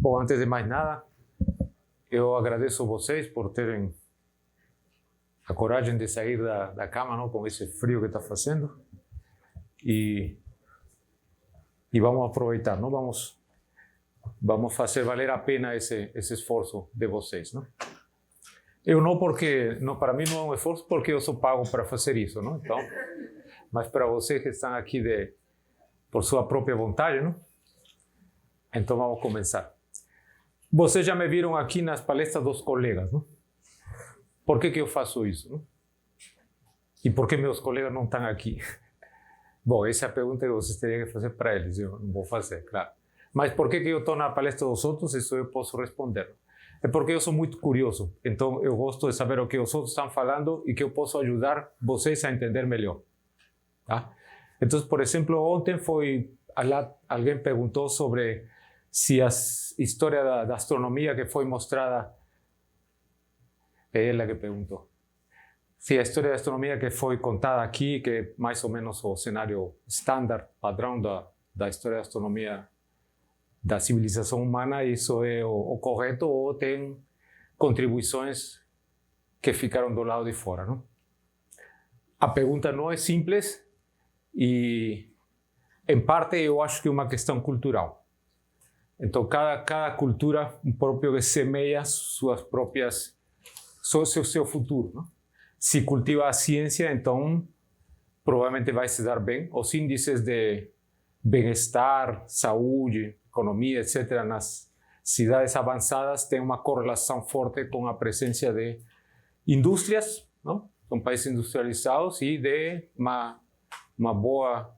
Bom, antes de mais nada, eu agradeço a vocês por terem a coragem de sair da cama, não, com esse frio que está fazendo. E vamos aproveitar, não? Vamos fazer valer a pena esse esforço de vocês, não? Eu não, porque não, para mim não é um esforço, porque eu sou pago para fazer isso, não? Então, mas para vocês que estão aqui por sua própria vontade, não? Então vamos começar. Vocês já me viram aqui nas palestras dos colegas, não? Por que eu faço isso, não? E por que meus colegas não estão aqui? Bom, essa é a pergunta que vocês teriam que fazer para eles, eu não vou fazer, claro. Mas por que eu estou na palestra dos outros? Isso eu posso responder. É porque eu sou muito curioso, então eu gosto de saber o que os outros estão falando e que eu posso ajudar vocês a entender melhor. Tá? Então, por exemplo, ontem alguém perguntou sobre se a história da astronomia que foi mostrada, é ela que perguntou, se a história da astronomia que foi contada aqui, que é mais ou menos o cenário estándar, padrão da história da astronomia da civilização humana, isso é o correto ou tem contribuições que ficaram do lado de fora, não? A pergunta não é simples e, em parte, eu acho que é uma questão cultural. Então, cada cultura um próprio que semeia suas próprias, seu futuro, não? Se cultiva a ciência, então provavelmente vai se dar bem. Os índices de bem-estar, saúde, economia, etc., nas cidades avançadas têm uma correlação forte com a presença de indústrias, não? São países industrializados e de uma boa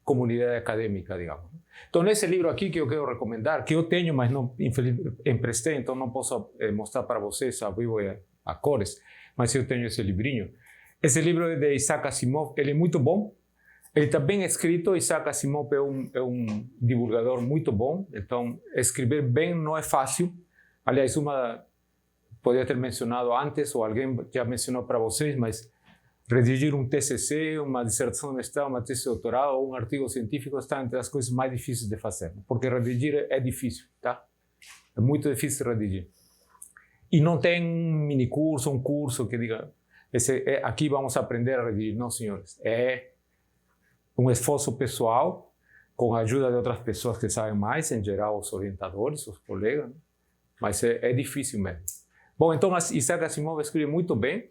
comunidade acadêmica, digamos. Então, nesse livro aqui que eu quero recomendar, que eu tenho, mas não emprestei, então não posso mostrar para vocês ao vivo a cores, mas eu tenho esse livrinho. Esse livro é de Isaac Asimov, ele é muito bom. Ele está bem escrito. Isaac Asimov é um divulgador muito bom, então escrever bem não é fácil. Aliás, poderia ter mencionado antes, ou alguém já mencionou para vocês, mas redigir um TCC, uma dissertação de mestrado, uma tese de doutorado ou um artigo científico está entre as coisas mais difíceis de fazer, porque redigir é difícil, tá? É muito difícil redigir. E não tem um minicurso, um curso que diga, aqui vamos aprender a redigir. Não, senhores. É um esforço pessoal, com a ajuda de outras pessoas que sabem mais, em geral os orientadores, os colegas, né? Mas é difícil mesmo. Bom, então Isaac Asimov escreve muito bem,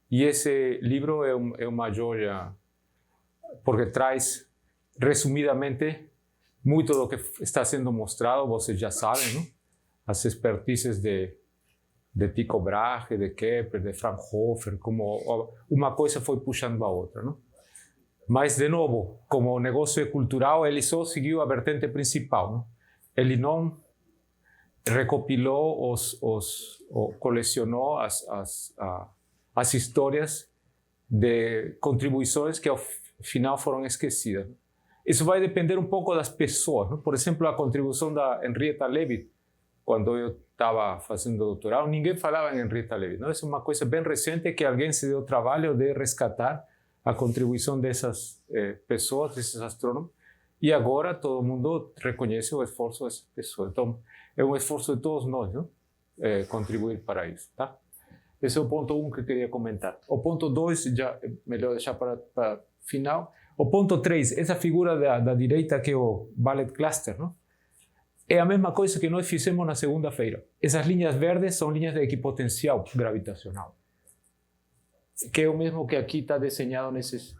e esse livro é uma joia, porque traz, resumidamente, muito do que está sendo mostrado, vocês já sabem, não? As expertises de Tycho Brahe, de Kepler, de Fraunhofer, como uma coisa foi puxando a outra, não? Mas, de novo, como o negócio é cultural, ele só seguiu a vertente principal, não? Ele não recopilou ou colecionou as histórias de contribuições que, ao final, foram esquecidas. Isso vai depender um pouco das pessoas, não? Por exemplo, a contribuição da Henrietta Leavitt, quando eu estava fazendo doutorado, ninguém falava em Henrietta Leavitt, não? Isso é uma coisa bem recente que alguém se deu o trabalho de resgatar a contribuição dessas pessoas, desses astrônomos, e agora todo mundo reconhece o esforço dessas pessoas. Então, é um esforço de todos nós, não? Contribuir para isso, tá? Esse é o ponto 1 que eu queria comentar. O ponto 2, já é melhor deixar para final. O ponto 3, essa figura da direita que é o Ballet Cluster, não? É a mesma coisa que nós fizemos na segunda-feira. Essas linhas verdes são linhas de equipotencial gravitacional, que é o mesmo que aqui está desenhado nesses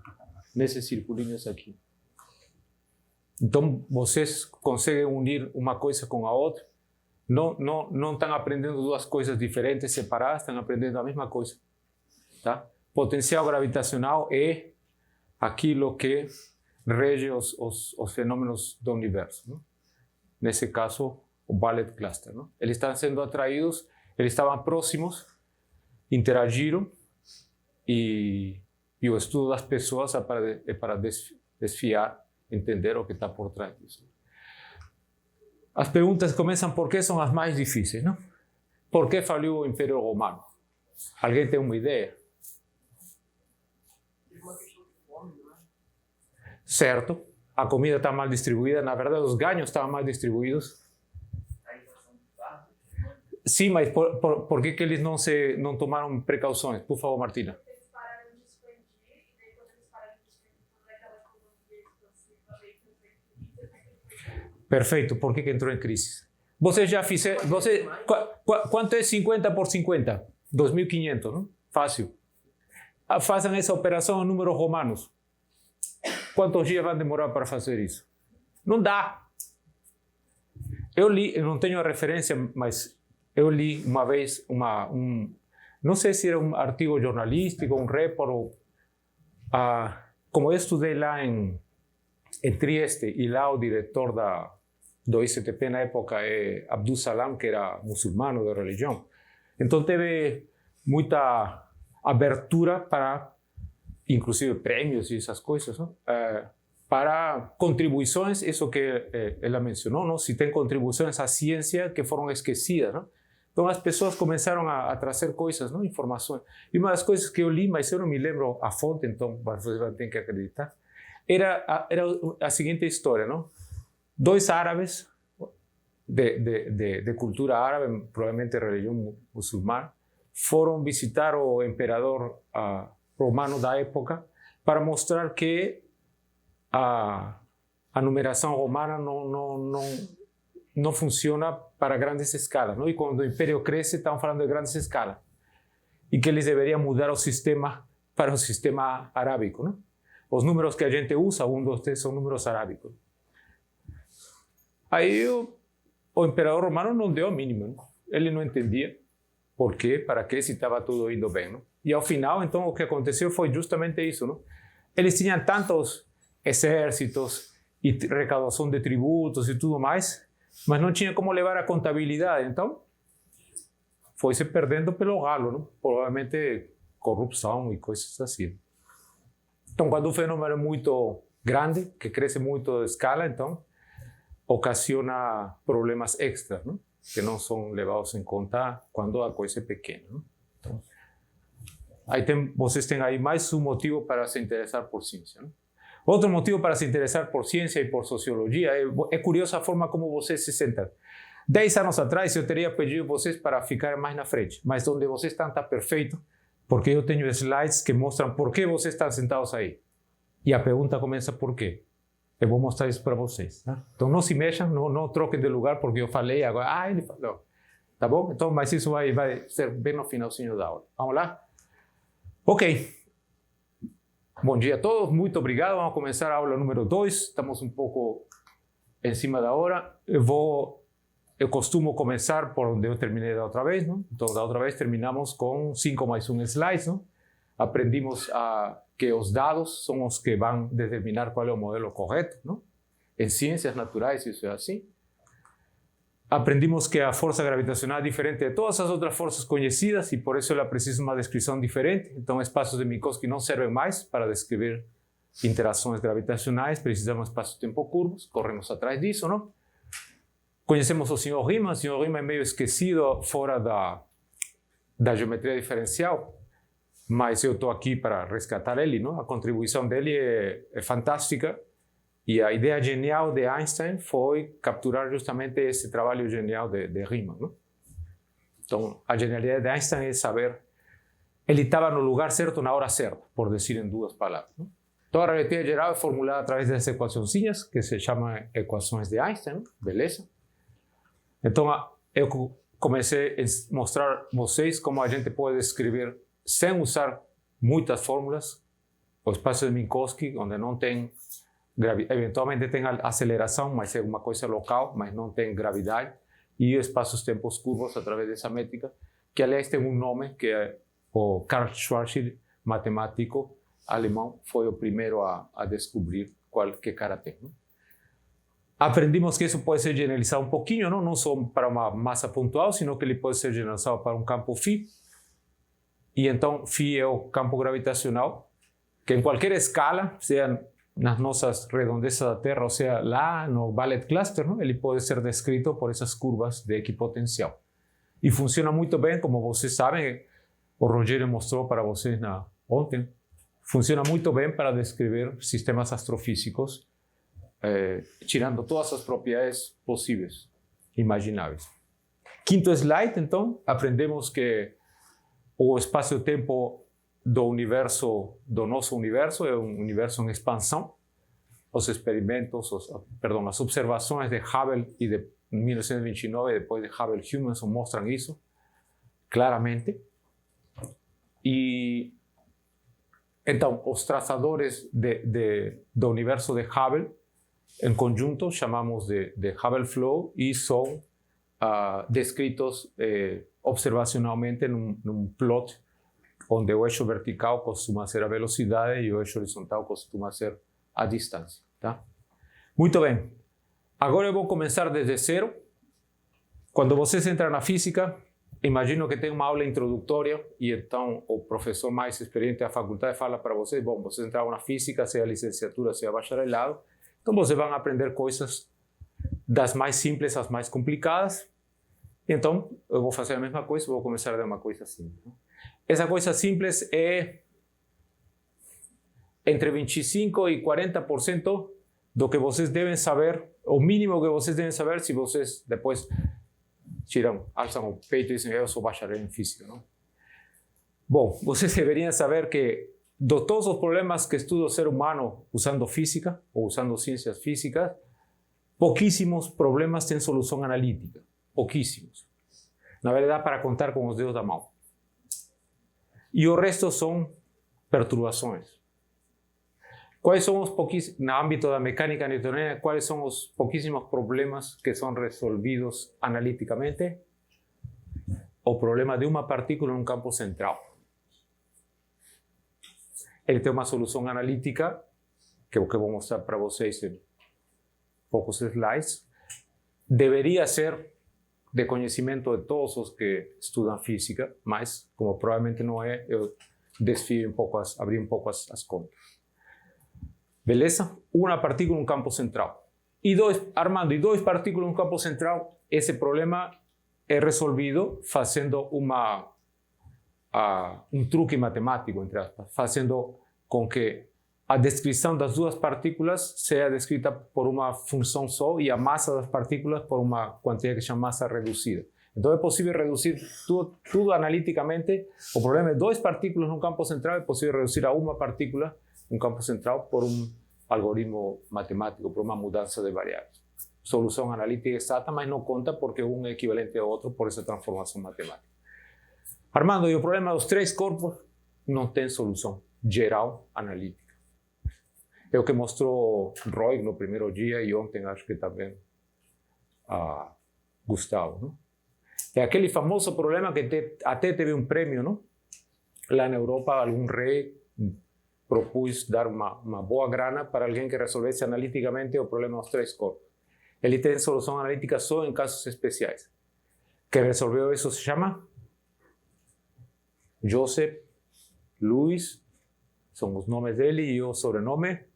circulinhos aqui. Então, vocês conseguem unir uma coisa com a outra. Não estão aprendendo duas coisas diferentes, separadas, estão aprendendo a mesma coisa. Tá? Potencial gravitacional é aquilo que rege os fenômenos do universo, não? Nesse caso, o Ballet Cluster, não? Eles estão sendo atraídos, eles estavam próximos, interagiram, e o estudo das pessoas é para desfiar, entender o que está por trás disso. As perguntas começam por que são as mais difíceis, não? Por que faliu o Império Romano? Alguém tem uma ideia? Certo. A comida está mal distribuída. Na verdade, os ganhos estavam mal distribuídos. Sim, mas por que eles não tomaram precauções? Por favor, Martina. Eles pararam de expandir, e daí quando eles pararam de expandir toda aquela economia expansiva, veio que entrou em crise. Perfeito, por que entrou em crise? Você já fizeram... Quanto é 50 por 50? 2.500, não? Fácil. Façam essa operação em números romanos. Quantos dias vão demorar para fazer isso? Não dá. Eu não tenho a referência, mas eu li uma vez não sei se era um artigo jornalístico, um report, como eu estudei lá em Trieste, e lá o diretor do ICTP na época é Abdul Salam, que era muçulmano de religião. Então teve muita abertura para, inclusive, prêmios e essas coisas, não? Para contribuições, isso que ela mencionou, não? Se tem contribuições à ciência que foram esquecidas, não? Então as pessoas começaram a trazer coisas, não? Informações. E uma das coisas que eu li, mas eu não me lembro a fonte, então você vai ter que acreditar, era a seguinte história, não? Dois árabes de cultura árabe, provavelmente religião muçulmana, foram visitar o imperador romano da época para mostrar que a numeração romana não funciona para grandes escalas, não? E quando o império cresce, estão falando de grandes escalas. E que eles deveriam mudar o sistema para o sistema arábico, não? Os números que a gente usa, 1, 2, 3, são números arábicos. Aí o imperador romano não deu a mínima, não? Ele não entendia por quê, para quê, se estava tudo indo bem, não? E ao final, então, o que aconteceu foi justamente isso, não? Eles tinham tantos exércitos e recaudação de tributos e tudo mais, mas não tinha como levar a contabilidade. Então, foi se perdendo pelo galo, não? Provavelmente corrupção e coisas assim. Então, quando o fenômeno é muito grande, que cresce muito de escala, então, ocasiona problemas extras, não? Que não são levados em conta quando a coisa é pequena, não? Então, vocês têm aí mais um motivo para se interessar por ciência, não? Outro motivo para se interessar por ciência e por sociologia é curiosa a forma como vocês se sentam. 10 anos atrás eu teria pedido vocês para ficar mais na frente, mas onde vocês estão está perfeito, porque eu tenho slides que mostram por que vocês estão sentados aí. E a pergunta começa por quê. Eu vou mostrar isso para vocês. Tá? Então não se mexam, não troquem de lugar, porque eu falei agora. Ele falou. Tá bom? Então, mas isso vai ser bem no finalzinho da aula. Vamos lá? Ok. Bom dia a todos, muito obrigado. Vamos começar a aula número 2. Estamos um pouco em cima da hora. Eu costumo começar por onde eu terminei da outra vez, não? Então, da outra vez terminamos com 5 mais 1 slides, não? Aprendimos que os dados são os que vão determinar qual é o modelo correto, não? Em ciências naturais isso é assim. Aprendimos que a força gravitacional é diferente de todas as outras forças conhecidas e por isso ela precisa de uma descrição diferente. Então, espaços de Minkowski não servem mais para descrever interações gravitacionais, precisamos de espaços-tempo curvos, corremos atrás disso, não? Conhecemos o Sr. Riemann é meio esquecido fora da geometria diferencial, mas eu estou aqui para resgatar ele, não? A contribuição dele é fantástica. E a ideia genial de Einstein foi capturar justamente esse trabalho genial de Riemann, não? Então, a genialidade de Einstein é saber... Ele estava no lugar certo na hora certa, por dizer em 2 palavras, não? Então, a relatividade geral é formulada através dessas equaçõezinhas, que se chamam equações de Einstein, não? Beleza? Então, eu comecei a mostrar a vocês como a gente pode escrever, sem usar muitas fórmulas, o espaço de Minkowski, onde não tem... Eventualmente tem aceleração, mas é uma coisa local, mas não tem gravidade. E espaços-tempos curvos através dessa métrica, que aliás tem um nome, que é o Karl Schwarzschild, matemático alemão, foi o primeiro a descobrir que cara tem, não? Aprendimos que isso pode ser generalizado um pouquinho, não só para uma massa pontual, sino que ele pode ser generalizado para um campo φ. E então, φ é o campo gravitacional, que em qualquer escala, seja nas nossas redondezas da Terra, ou seja, lá no Ballet Cluster, não? Ele pode ser descrito por essas curvas de equipotencial. E funciona muito bem, como vocês sabem, o Rogério mostrou para vocês ontem, funciona muito bem para descrever sistemas astrofísicos, tirando todas as propriedades possíveis, imagináveis. Quinto slide, então, aprendemos que o espaço-tempo do universo, do nosso universo, é um universo em expansão. Os experimentos, as observações de Hubble e de 1929 e depois de Hubble-Humason mostram isso claramente. E então, os traçadores do universo de Hubble, em conjunto, chamamos de Hubble Flow e são descritos observacionalmente num plot onde o eixo vertical costuma ser a velocidade e o eixo horizontal costuma ser a distância. Tá? Muito bem. Agora eu vou começar desde zero. Quando vocês entram na física, imagino que tem uma aula introdutória e então o professor mais experiente da faculdade fala para vocês, bom, vocês entraram na física, seja licenciatura, seja bacharelado, então vocês vão aprender coisas das mais simples às mais complicadas. Então, eu vou fazer a mesma coisa, vou começar de uma coisa simples. Essa coisa simples é entre 25% e 40% do que vocês devem saber, o mínimo que vocês devem saber se vocês depois alçam o peito e dizem, eu sou bacharel em física. Não? Bom, vocês deveriam saber que de todos os problemas que estuda o ser humano usando física ou usando ciências físicas, pouquíssimos problemas têm solução analítica. Pouquíssimos. Na verdade, para contar com os dedos da mão. E o resto são perturbações. Quais são os pouquíssimos, no âmbito da mecânica newtoniana, quais são os pouquíssimos problemas que são resolvidos analiticamente? O problema de uma partícula em um campo central. Ele tem uma solução analítica, que é o que eu vou mostrar para vocês em poucos slides. Deveria ser de conhecimento de todos os que estudam física, mas, como provavelmente não é, eu desfio abri um pouco as contas. Beleza? Uma partícula em um campo central. Armando, e duas partículas em um campo central, esse problema é resolvido fazendo um truque matemático, entre aspas, fazendo com que a descrição das duas partículas seja descrita por uma função só e a massa das partículas por uma quantia que se chama massa reduzida. Então é possível reduzir tudo analiticamente. O problema de duas partículas num campo central é possível reduzir a uma partícula num campo central por um algoritmo matemático, por uma mudança de variáveis. Solução analítica exata, mas não conta porque um é equivalente ao outro por essa transformação matemática. Armando, e o problema dos três corpos não tem solução geral analítica. É o que mostrou Roy no primeiro dia e ontem acho que também Gustavo. Não? É aquele famoso problema que até teve um prêmio, não? Lá na Europa, algum rei propôs dar uma boa grana para alguém que resolvesse analiticamente o problema dos três corpos. Ele tem solução analítica só em casos especiais. Quem resolveu isso se chama Joseph Louis, são os nomes dele e o sobrenome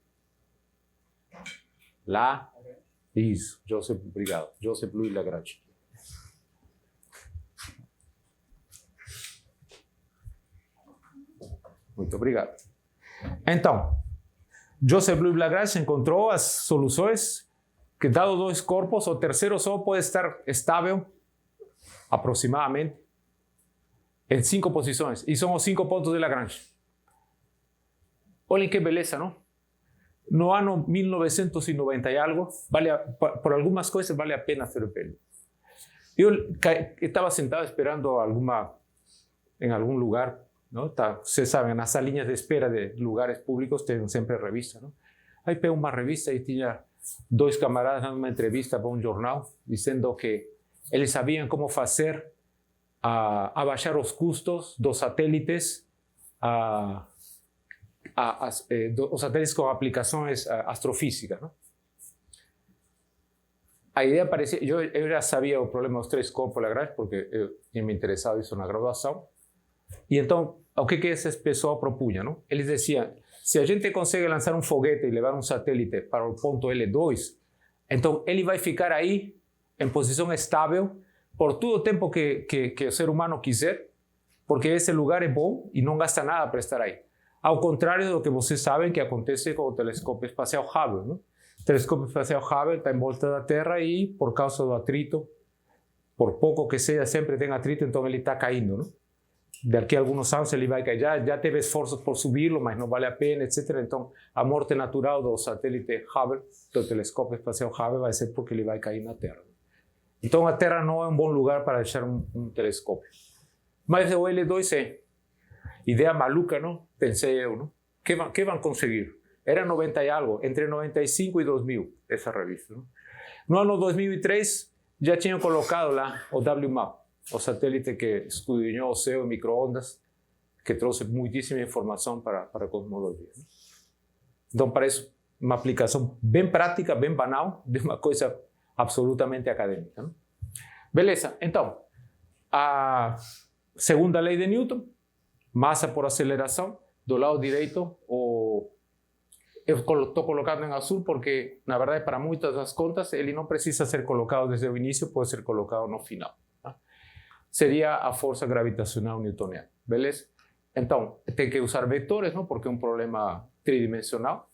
Isso, Joseph, obrigado. Joseph Louis Lagrange. Muito obrigado. Então, Joseph Louis Lagrange encontrou as soluções que, dado dois corpos, o terceiro só pode estar estável aproximadamente em 5 posições. E são os 5 pontos de Lagrange. Olhem que beleza, não? No ano 1990 e algo, por algumas coisas vale a pena ser pelo. Eu estava sentado esperando em algum lugar, não? Tá, vocês sabem, nas salinhas de espera de lugares públicos tem sempre revista, não? Aí pego uma revista e tinha 2 camaradas dando uma entrevista para um jornal, dizendo que eles sabiam como fazer abaixar os custos dos satélites, os satélites com aplicações astrofísicas. Não? A ideia parecia... Eu já sabia o problema dos 3 corpos Lagrange, porque eu tinha me interessado nisso na graduação. E então, o que esse pessoal propunha? Não? Eles diziam, se a gente consegue lançar um foguete e levar um satélite para o ponto L2, então ele vai ficar aí, em posição estável, por todo o tempo que o ser humano quiser, porque esse lugar é bom e não gasta nada para estar aí. Ao contrário do que vocês sabem que acontece com o telescópio espacial Hubble. Não? O telescópio espacial Hubble está em volta da Terra e, por causa do atrito por pouco que seja, sempre tem atrito, então ele está caindo, não? Daqui a alguns anos ele vai cair. Já teve esforços por subir-lo, mas não vale a pena, etc. Então, a morte natural do satélite Hubble, do telescópio espacial Hubble, vai ser porque ele vai cair na Terra. Então, a Terra não é um bom lugar para deixar um telescópio. Mas o L2 é. Ideia maluca, não? Pensei eu, não? Que vão conseguir? Era 90 e algo, entre 95 e 2000, essa revista. Não? No ano 2003, já tinham colocado lá o WMAP, o satélite que escudriñou o céu e microondas, que trouxe muitíssima informação para a cosmologia. Não? Então, parece uma aplicação bem prática, bem banal, de uma coisa absolutamente acadêmica. Não? Beleza, então, a segunda lei de Newton, massa por aceleração, do lado direito, eu estou colocando em azul porque, na verdade, para muitas das contas, ele não precisa ser colocado desde o início, pode ser colocado no final. Tá? Seria a força gravitacional newtoniana, beleza? Então, tem que usar vetores, não? Porque é um problema tridimensional.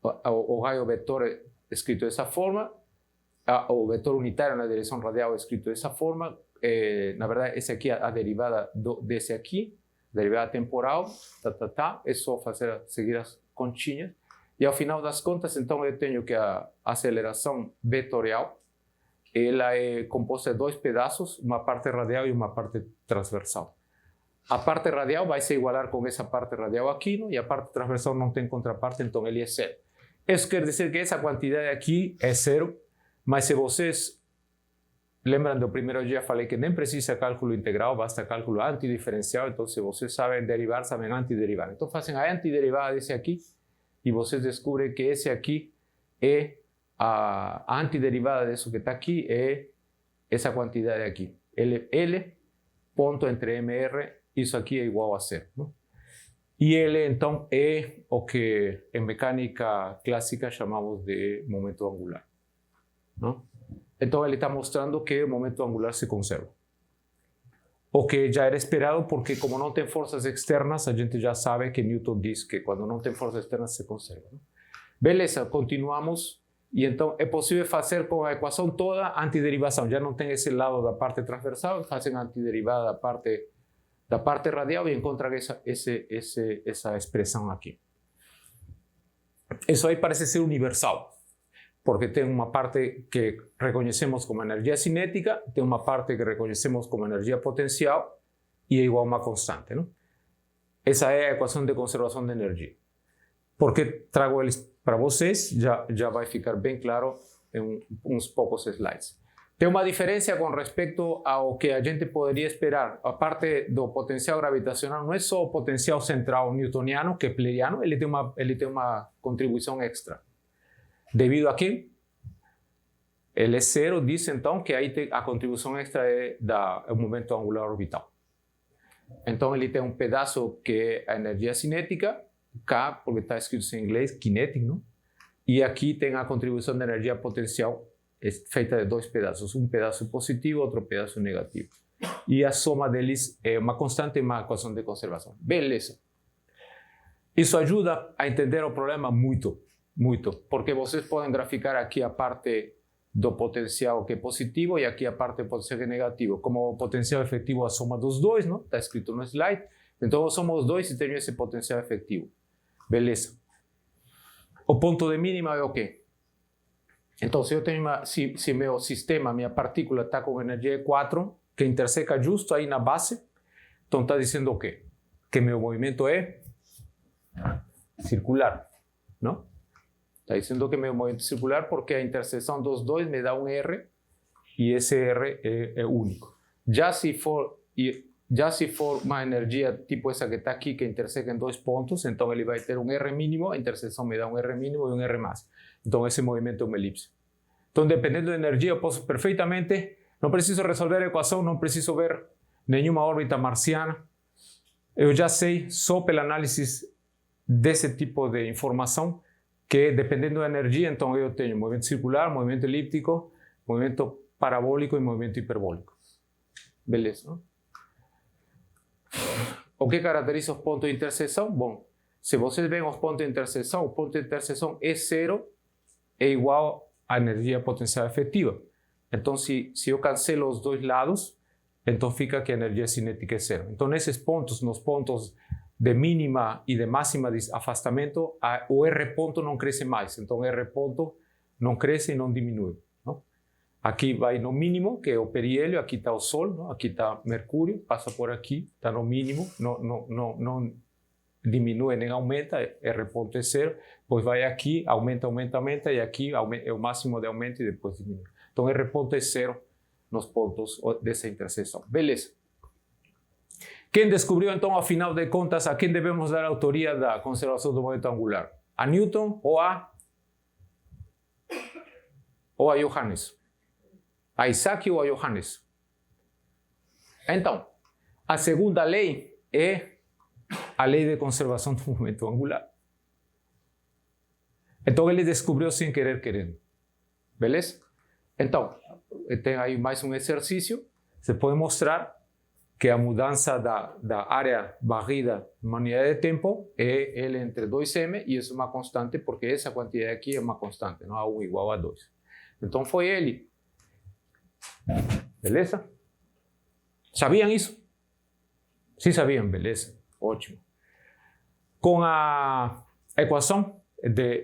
O raio vetor é escrito dessa forma, o vetor unitário na direção radial é escrito dessa forma. Na verdade, esse aqui é a derivada desse aqui, derivada temporal, é só seguir as continhas. E ao final das contas, então, eu tenho que a aceleração vetorial, ela é composta de dois pedaços, uma parte radial e uma parte transversal. A parte radial vai se igualar com essa parte radial aqui, não? E a parte transversal não tem contraparte, então ele é zero. Isso quer dizer que essa quantidade aqui é zero, mas se vocês lembram do primeiro dia, falei que nem precisa cálculo integral, basta cálculo antidiferencial. Então, se vocês sabem derivar, sabem antiderivar. Então, fazem a antiderivada desse aqui e vocês descobrem que esse aqui é a antiderivada disso que está aqui, é essa quantidade aqui. L ponto entre MR, isso aqui é igual a zero. Não? E L, então, é o que em mecânica clássica chamamos de momento angular. Não? Então, ele está mostrando que o momento angular se conserva. O que já era esperado, porque como não tem forças externas, a gente já sabe que Newton diz que quando não tem forças externas se conserva. Não? Beleza, continuamos. E então é possível fazer com a equação toda antiderivação. Já não tem esse lado da parte transversal, fazem antiderivada da parte radial e encontram essa expressão aqui. Isso aí parece ser universal, porque tem uma parte que reconhecemos como energia cinética, tem uma parte que reconhecemos como energia potencial e é igual a uma constante. Não? Essa é a equação de conservação de energia. Por que trago eles para vocês? Já vai ficar bem claro em uns poucos slides. Tem uma diferença com respeito ao que a gente poderia esperar. A parte do potencial gravitacional não é só o potencial central newtoniano, kepleriano, ele tem uma contribuição extra. Devido a que ele é zero, diz então que aí a contribuição extra é o momento angular orbital. Então ele tem um pedaço que é a energia cinética, K, porque está escrito em inglês, kinetic, não? E aqui tem a contribuição de energia potencial feita de dois pedaços, um pedaço positivo, outro pedaço negativo. E a soma deles é uma constante e uma equação de conservação. Beleza. Isso ajuda a entender o problema muito, porque vocês podem graficar aqui a parte do potencial que é positivo e aqui a parte do potencial que é negativo. Como o potencial efetivo é a soma dos dois, não? Está escrito no slide. Então, eu somo os dois e tenho esse potencial efetivo. Beleza. O ponto de mínima é o quê? Então, se meu sistema, minha partícula está com energia E4, que interseca justo aí na base, então está dizendo o quê? Que meu movimento é circular, não? Está dizendo que meu movimento é circular porque a interseção dos dois me dá um R e esse R é único. Já se for uma energia tipo essa que está aqui, que interseca em dois pontos, então ele vai ter um R mínimo, a interseção me dá um R mínimo e um R mais. Então esse movimento é uma elipse. Então, dependendo da energia, eu posso perfeitamente, não preciso resolver a equação, não preciso ver nenhuma órbita marciana. Eu já sei, só pela análise desse tipo de informação, que dependendo da energia, então eu tenho movimento circular, movimento elíptico, movimento parabólico e movimento hiperbólico. Beleza, não? O que caracteriza os pontos de interseção? Bom, se vocês veem os pontos de interseção, o ponto de interseção E0 é igual à energia potencial efetiva. Então, se eu cancelo os dois lados, então fica que a energia cinética é zero. Então, nesses pontos, nos pontos de mínima e de máxima de afastamento, o R ponto não cresce mais. Então, R ponto não cresce e não diminui. Não? Aqui vai no mínimo, que é o periélio, aqui está o Sol, não? Aqui está Mercúrio, passa por aqui, está no mínimo, não diminui nem aumenta, R ponto é zero, depois vai aqui, aumenta, e aqui é o máximo de aumento e depois diminui. Então, R ponto é zero nos pontos dessa interseção. Beleza. Quem descobriu, então, ao final de contas, a quem devemos dar a autoria da conservação do movimento angular? A Newton ou a Johannes? A Isaac ou a Johannes? Então, a segunda lei é a lei de conservação do movimento angular. Então, ele descobriu sem querer querendo. Beleza? Então, tem aí mais um exercício. Você pode mostrar que a mudança da área varrida numa unidade de tempo é L entre 2m, e isso é uma constante, porque essa quantidade aqui é uma constante, não A1 igual a 2. Então, foi ele. Beleza? Sabiam isso? Sim, sabiam, beleza. Ótimo. Com a equação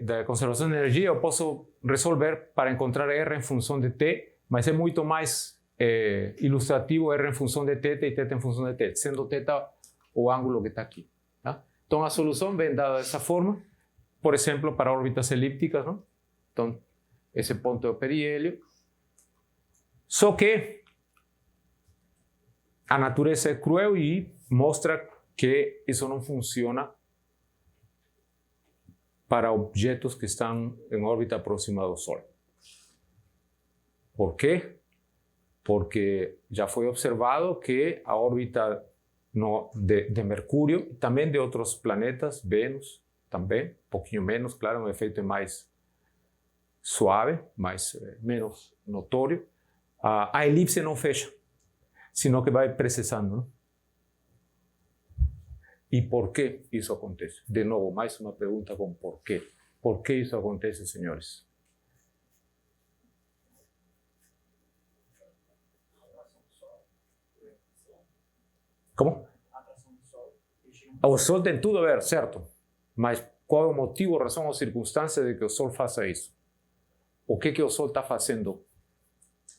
da conservação de energia, eu posso resolver para encontrar R em função de T, mas é muito mais ilustrativo R em função de θ e θ em função de T, sendo θ o ângulo que está aqui. Tá? Então, a solução vem dada dessa forma, por exemplo, para órbitas elípticas. Não? Então, esse ponto é o periélio. Só que a natureza é cruel e mostra que isso não funciona para objetos que estão em órbita próxima do Sol. Por quê? Porque já foi observado que a órbita de Mercúrio, também de outros planetas, Vênus também, um pouquinho menos, claro, um efeito mais suave, menos notório, a elipse não fecha, senão que vai precessando. Não? E por que isso acontece? De novo, mais uma pergunta com por quê. Por que isso acontece, senhores? Como? O Sol tem tudo a ver, certo? Mas qual é o motivo, razão ou circunstância de que o Sol faça isso? O que o Sol está fazendo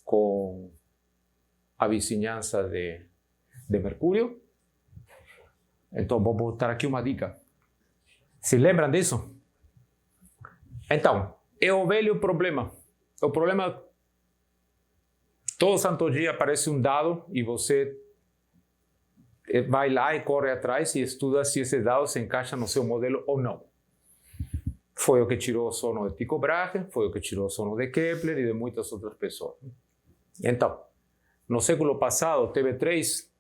com a vizinhança de Mercúrio? Então, vou botar aqui uma dica. Se lembram disso? Então, é o velho problema. O problema, todo santo dia aparece um dado e você vai lá e corre atrás e estuda se esse dado se encaixa no seu modelo ou não. Foi o que tirou o sono de Tycho Brahe, foi o que tirou o sono de Kepler e de muitas outras pessoas. Então, no século passado, teve três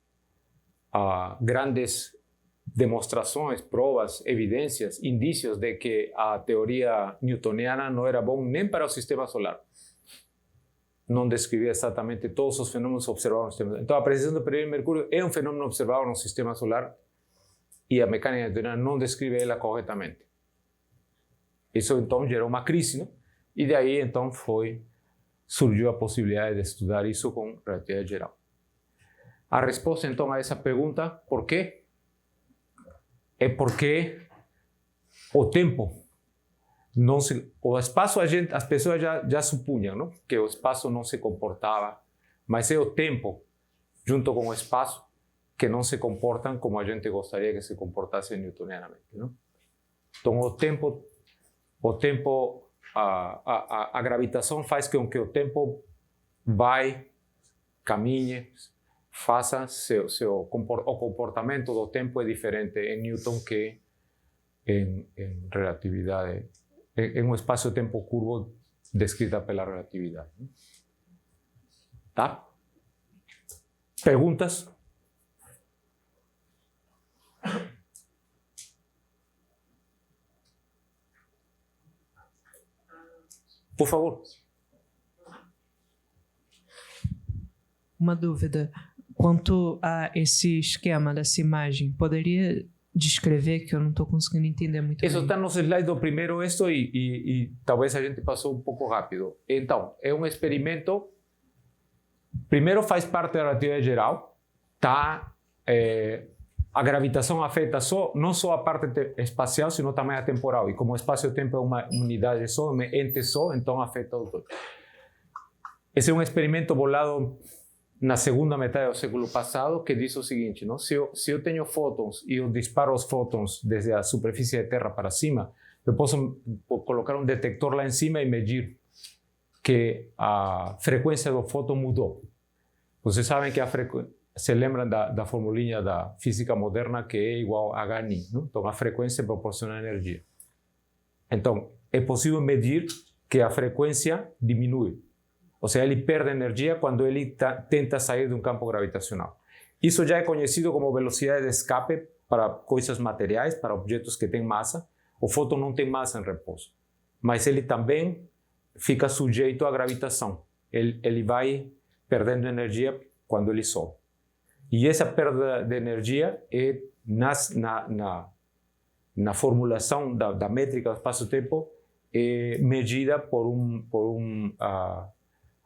grandes demonstrações, provas, evidências, indícios de que a teoria newtoniana não era bom nem para o sistema solar. Não descrevia exatamente todos os fenômenos observados no sistema solar. Então, a presença do período de Mercúrio é um fenômeno observado no sistema solar e a mecânica newtoniana não descreve ela corretamente. Isso, então, gerou uma crise, não? E daí, então, surgiu a possibilidade de estudar isso com relatividade geral. A resposta, então, a essa pergunta, por quê? É porque o tempo, o espaço, as pessoas já supunham, não? Que o espaço não se comportava, mas é o tempo, junto com o espaço, que não se comportam como a gente gostaria que se comportasse newtonianamente. Não? Então, a gravitação faz com que o tempo caminhe, faça o comportamento do tempo é diferente em Newton que em relatividade, em um espaço-tempo curvo descrita pela relatividade. Tá? Perguntas? Por favor. Uma dúvida. Quanto a esse esquema dessa imagem, poderia descrever, que eu não estou conseguindo entender muito bem? Isso está nos slides do primeiro e talvez a gente passou um pouco rápido. Então, é um experimento primeiro faz parte da relatividade geral, tá? A gravitação afeta não só a parte espacial, sino também a temporal. E como o espaço-tempo é uma unidade só, um ente só, então afeta o todo. Esse é um experimento bolado na segunda metade do século passado, que diz o seguinte, não? Se eu tenho fótons e eu disparo os fótons desde a superfície da Terra para cima, eu posso colocar um detector lá em cima e medir que a frequência do fóton mudou. Vocês sabem que se lembram da formulinha da física moderna, que é igual a Hν, não? Então a frequência proporciona energia. Então, é possível medir que a frequência diminui. Ou seja, ele perde energia quando ele tenta sair de um campo gravitacional. Isso já é conhecido como velocidade de escape para coisas materiais, para objetos que têm massa. O fóton não tem massa em repouso, mas ele também fica sujeito à gravitação. Ele vai perdendo energia quando ele sobe. E essa perda de energia é na formulação da métrica do espaço-tempo é medida por um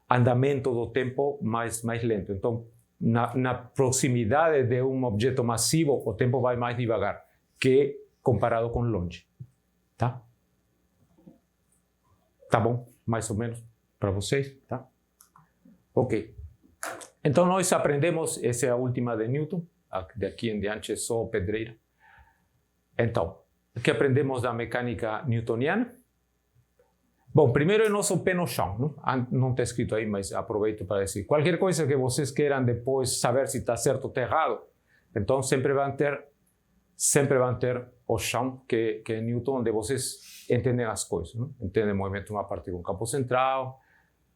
andamento do tempo mais lento. Então, na proximidade de um objeto massivo, o tempo vai mais devagar que comparado com longe. Tá? Tá bom? Mais ou menos para vocês? Tá? Ok. Então, nós aprendemos, essa é a última de Newton, daqui em diante é só pedreira. Então, o que aprendemos da mecânica newtoniana? Bom, primeiro é nosso pé no chão, não está escrito aí, mas aproveito para dizer. Qualquer coisa que vocês queiram depois saber se está certo ou está errado, então sempre vão ter o chão, que é Newton, onde vocês entendem as coisas. Não? Entendem o movimento de uma partícula com campo central,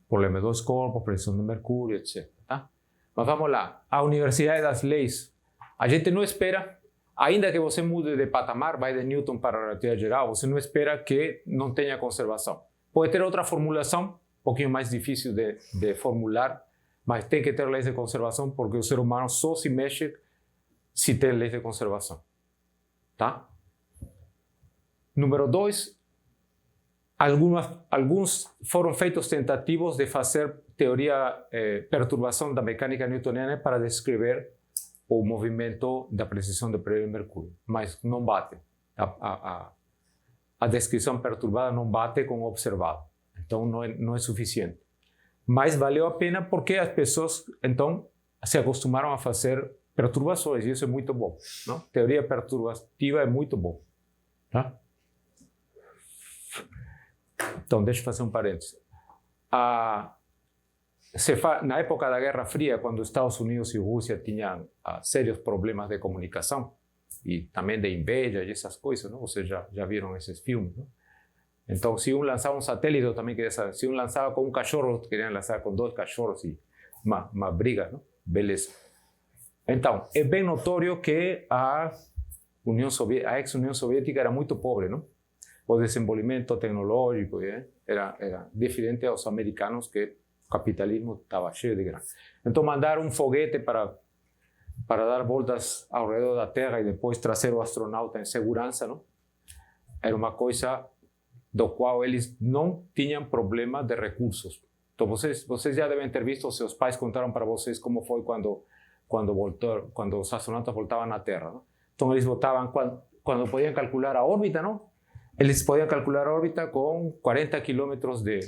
problema dos corpos, pressão de mercúrio, etc. Tá? Mas vamos lá. A Universidade das Leis. A gente não espera, ainda que você mude de patamar, vai de Newton para a relatividade geral, você não espera que não tenha conservação. Pode ter outra formulação, um pouquinho mais difícil de formular, mas tem que ter leis de conservação, porque o ser humano só se mexe se tem leis de conservação. Tá? Número 2, alguns foram feitos tentativas de fazer teoria perturbação da mecânica newtoniana para descrever o movimento da precessão de período de Mercúrio, mas não bate. A descrição perturbada não bate com o observado, então não é suficiente. Mas valeu a pena porque as pessoas, então, se acostumaram a fazer perturbações, e isso é muito bom. Não? Teoria perturbativa é muito bom. Tá? Então, deixa eu fazer um parênteses. Na época da Guerra Fria, quando Estados Unidos e Rússia tinham sérios problemas de comunicação, e também de inveja e essas coisas, não? Vocês já viram esses filmes, não? Então, se um lançava um satélite, eu também queria saber. Se um lançava com um cachorro, queriam lançar com 2 cachorros e uma briga, não? Beleza. Então, é bem notório que a ex-União Soviética era muito pobre, não? O desenvolvimento tecnológico era diferente aos americanos, que o capitalismo estava cheio de grana. Então, mandaram um foguete para dar voltas ao redor da Terra e depois trazer o astronauta em segurança, não? Era uma coisa do qual eles não tinham problema de recursos. Então, vocês já devem ter visto, seus pais contaram para vocês como foi quando os astronautas voltavam na Terra. Não? Então, eles voltavam quando podiam calcular a órbita, não? Eles podiam calcular a órbita com 40 quilômetros de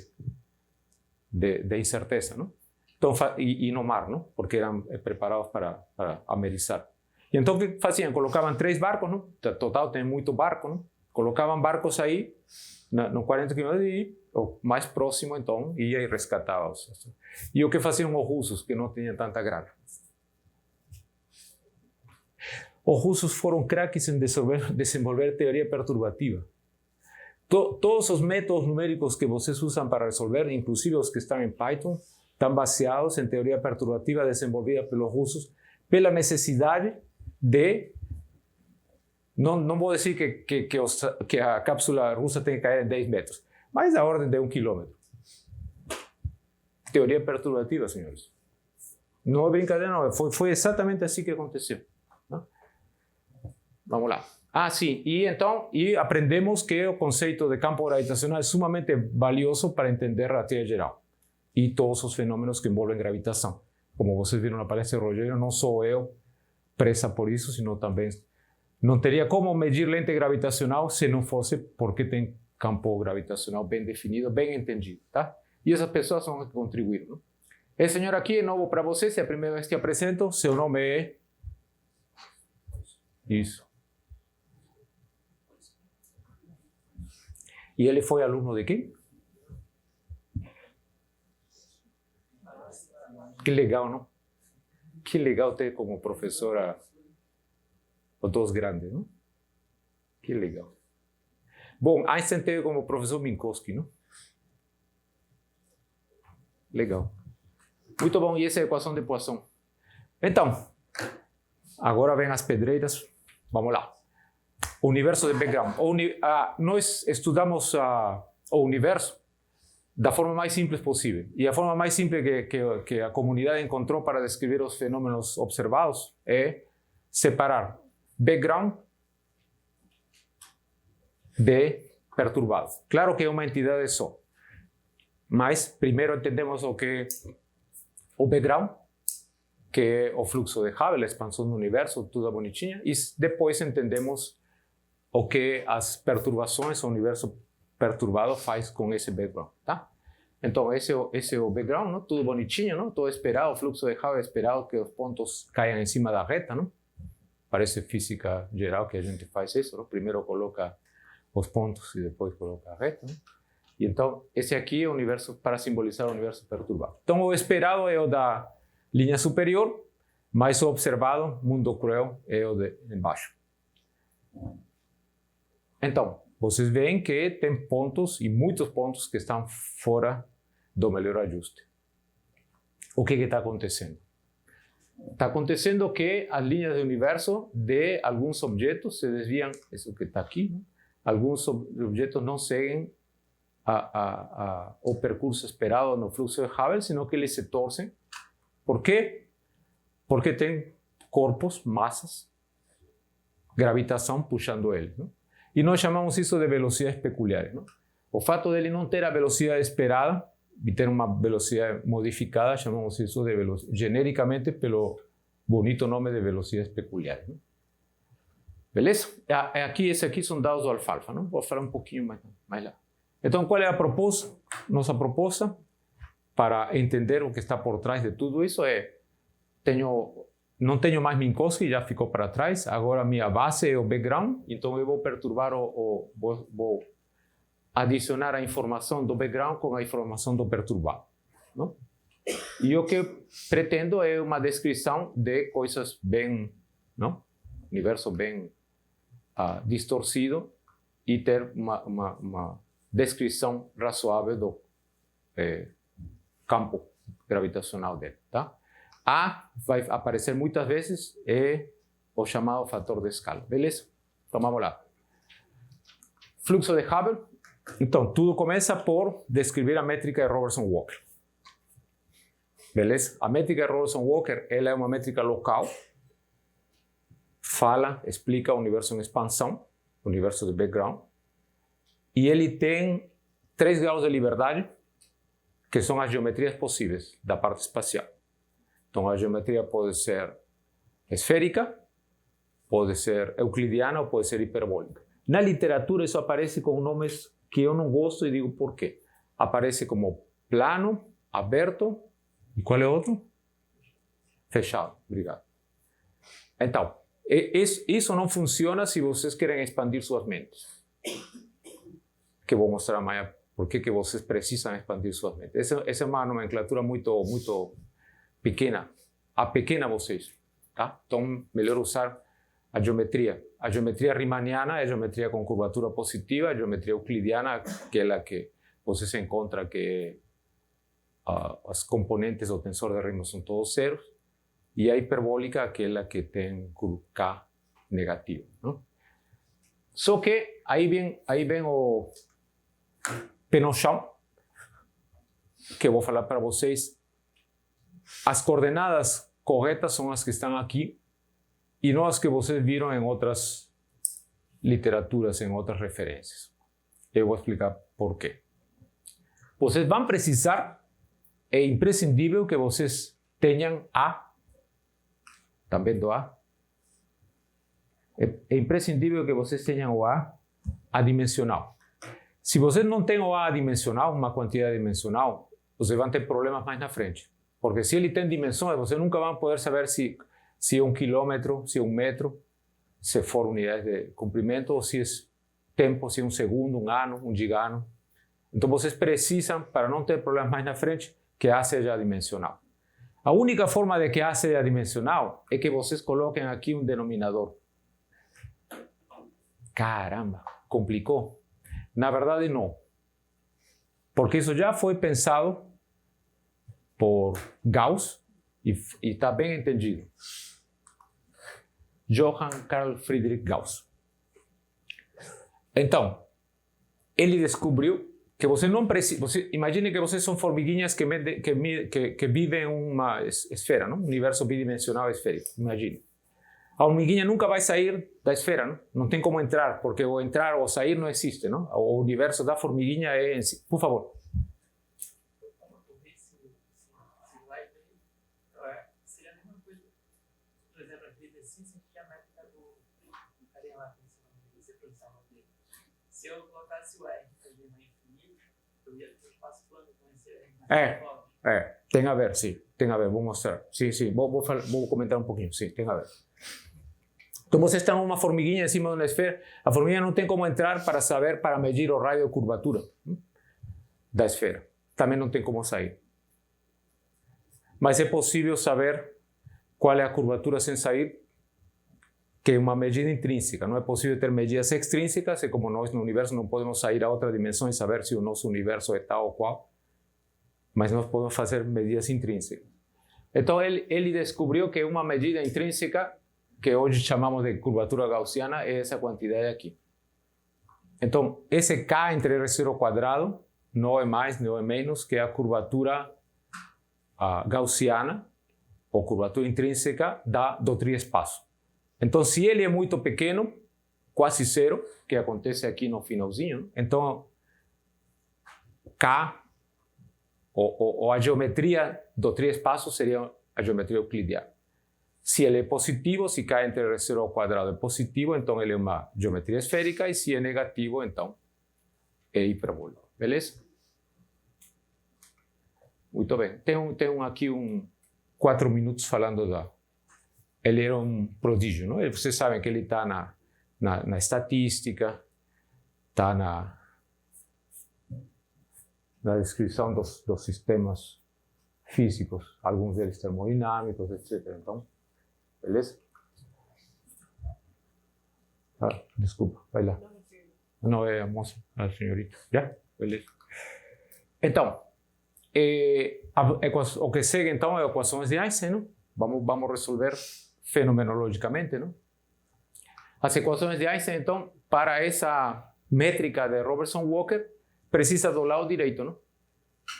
incerteza, não? Então, e no mar, não? Porque eram preparados para amerizar. E então, o que faziam? Colocavam 3 barcos, não? Total, tem muito barco, não? Colocavam barcos aí, no 40 quilômetros, e o mais próximo, então, ia e rescatava-os. E o que faziam os russos, que não tinham tanta grana? Os russos foram craques em desenvolver teoria perturbativa. Todos os métodos numéricos que vocês usam para resolver, inclusive os que estão em Python, estão baseados em teoria perturbativa desenvolvida pelos russos, pela necessidade de... Não vou dizer que a cápsula russa tem que cair em 10 metros, mas a ordem de 1 quilômetro. Teoria perturbativa, senhores. Não é brincadeira, não. Foi exatamente assim que aconteceu. Não? Vamos lá. Sim. E aprendemos que o conceito de campo gravitacional é sumamente valioso para entender a relatividade geral e todos os fenômenos que envolvem gravitação. como vocês viram na palestra de Rogério, não sou eu presa por isso, sino também não teria como medir lente gravitacional se não fosse porque tem campo gravitacional bem definido, bem entendido, tá? E essas pessoas são as que contribuíram, não? Esse senhor aqui é novo para vocês, é a primeira vez que apresento, seu nome é... Isso. E ele foi aluno de quem? Que legal, não? Que legal ter como professora os dois grandes, não? Que legal. Bom, Einstein teve como professor Minkowski, não? Legal. Muito bom, e essa é a equação de Poisson. Então, agora vem as pedreiras. Vamos lá. O universo de background. Nós estudamos o universo da forma mais simples possível. E a forma mais simples que a comunidade encontrou para descrever os fenômenos observados é separar background de perturbado. Claro que é uma entidade só. Mas primeiro entendemos o que é o background, que é o fluxo de Hubble, a expansão do universo, tudo bonitinha, e depois entendemos o que as perturbações, o universo perturbado faz com esse background, tá? Então, esse é o background, não? Tudo bonitinho, não? Todo esperado, o fluxo de Hubble esperado que os pontos caiam em cima da reta, não? Parece física geral que a gente faz isso, não? Primeiro coloca os pontos e depois coloca a reta, não? E então, esse aqui é o universo para simbolizar o universo perturbado. Então, o esperado é o da linha superior, mas o observado, mundo cruel, é o de embaixo. Então, vocês veem que tem pontos, e muitos pontos, que estão fora do melhor ajuste. O que está acontecendo? Está acontecendo que as linhas do universo de alguns objetos se desviam, isso que está aqui, né? Alguns objetos não seguem o percurso esperado no fluxo de Hubble, sino que eles se torcem. Por quê? Porque tem corpos, massas, gravitação puxando eles, não? E nós chamamos isso de velocidades peculiares, não? O fato dele não ter a velocidade esperada e ter uma velocidade modificada, chamamos isso de genericamente pelo bonito nome de velocidades peculiares, não? Beleza? Aqui, esse aqui são dados do alfalfa, não? Vou falar um pouquinho mais lá. Então, qual é a proposta? Nossa proposta, para entender o que está por trás de tudo isso, é: não tenho mais Minkowski, já ficou para trás, agora minha base é o background, então eu vou perturbar vou adicionar a informação do background com a informação do perturbado, não? E o que pretendo é uma descrição de coisas bem, não? Universo bem distorcido, e ter uma descrição razoável do campo gravitacional dele, tá? A vai aparecer muitas vezes, é o chamado fator de escala, beleza? Então vamos lá. Fluxo de Hubble. Então, tudo começa por descrever a métrica de Robertson-Walker. Beleza? A métrica de Robertson-Walker, ela é uma métrica local. Explica o universo em expansão, o universo de background. E ele tem 3 graus de liberdade, que são as geometrias possíveis da parte espacial. Então, a geometria pode ser esférica, pode ser euclidiana ou pode ser hiperbólica. Na literatura, isso aparece com nomes que eu não gosto e digo por quê. Aparece como plano, aberto, e qual é o outro? Fechado. Obrigado. Então, isso não funciona se vocês querem expandir suas mentes. Que vou mostrar amanhã por que vocês precisam expandir suas mentes. Essa é uma nomenclatura muito pequena. Apequena vocês, tá? Então, melhor usar a geometria. A geometria riemanniana é a geometria com curvatura positiva, a geometria euclidiana, aquela que vocês encontram que as componentes do tensor de Riemann são todos zeros, e a hiperbólica, aquela que tem K negativo, não? Só que aí vem o pé no chão, que eu vou falar para vocês. As coordenadas corretas são as que estão aqui e não as que vocês viram em outras literaturas, em outras referências. Eu vou explicar por quê. Vocês vão precisar, é imprescindível que vocês tenham A. Estão vendo A? É imprescindível que vocês tenham o A adimensional. Se vocês não têm o A adimensional, uma quantidade dimensional, vocês vão ter problemas mais na frente. Porque se ele tem dimensões, vocês nunca vão poder saber se é 1 quilômetro, se é 1 metro, se for unidades de comprimento, ou se é tempo, se é 1 segundo, 1 ano, 1 gigano. Então vocês precisam, para não ter problemas mais na frente, que A seja dimensional. A única forma de que A seja dimensional é que vocês coloquem aqui um denominador. Caramba, complicou. Na verdade, não. Porque isso já foi pensado por Gauss e está bem entendido. Johann Carl Friedrich Gauss. Então, ele descobriu que você não precisa... Imagine que vocês são formiguinhas que vivem em uma esfera, não? Um universo bidimensional esférico. Imagine. A formiguinha nunca vai sair da esfera, não? Não tem como entrar, porque o entrar ou sair não existe, não? O universo da formiguinha é em si. Por favor. Seria a mesma coisa, por exemplo, aquele exercício que a métrica do carinha lá, você produção dele. Se eu colocasse o R ali no infinito, eu ia ter um espaço plano com esse R. Tem a ver, sim. Tem a ver, vou mostrar. Sim, vou comentar um pouquinho. Sim, tem a ver. Então vocês estão uma formiguinha em cima de uma esfera. A formiguinha não tem como entrar para medir o raio de curvatura da esfera. Também não tem como sair. Mas é possível saber qual é a curvatura sem sair, que é uma medida intrínseca. Não é possível ter medidas extrínsecas, e como nós no universo não podemos sair a outra dimensão e saber se o nosso universo é tal ou qual, mas nós podemos fazer medidas intrínsecas. Então ele descobriu que uma medida intrínseca, que hoje chamamos de curvatura gaussiana, é essa quantidade aqui. Então, esse K entre R0 ao quadrado não é mais, não é menos que a curvatura gaussiana, ou curvatura intrínseca, do triespaço. Então, se ele é muito pequeno, quase zero, que acontece aqui no finalzinho, então K, ou a geometria do triespaço seria a geometria euclidiana. Se ele é positivo, se K entre R0 ao quadrado é positivo, então ele é uma geometria esférica, e se é negativo, então é hiperbólico. Beleza? Muito bem. Tem aqui 4 minutos falando da... Ele era um prodígio, não? Vocês sabem que ele está na estatística, está na descrição dos sistemas físicos, alguns deles termodinâmicos, etc. Então, beleza? Desculpa, vai lá. Não, é a moça, a senhorita. Já? Beleza. Então, o que segue, então, é equações de Einstein, não? Vamos resolver fenomenologicamente, não? As equações de Einstein, então, para essa métrica de Robertson-Walker, precisa do lado direito, não?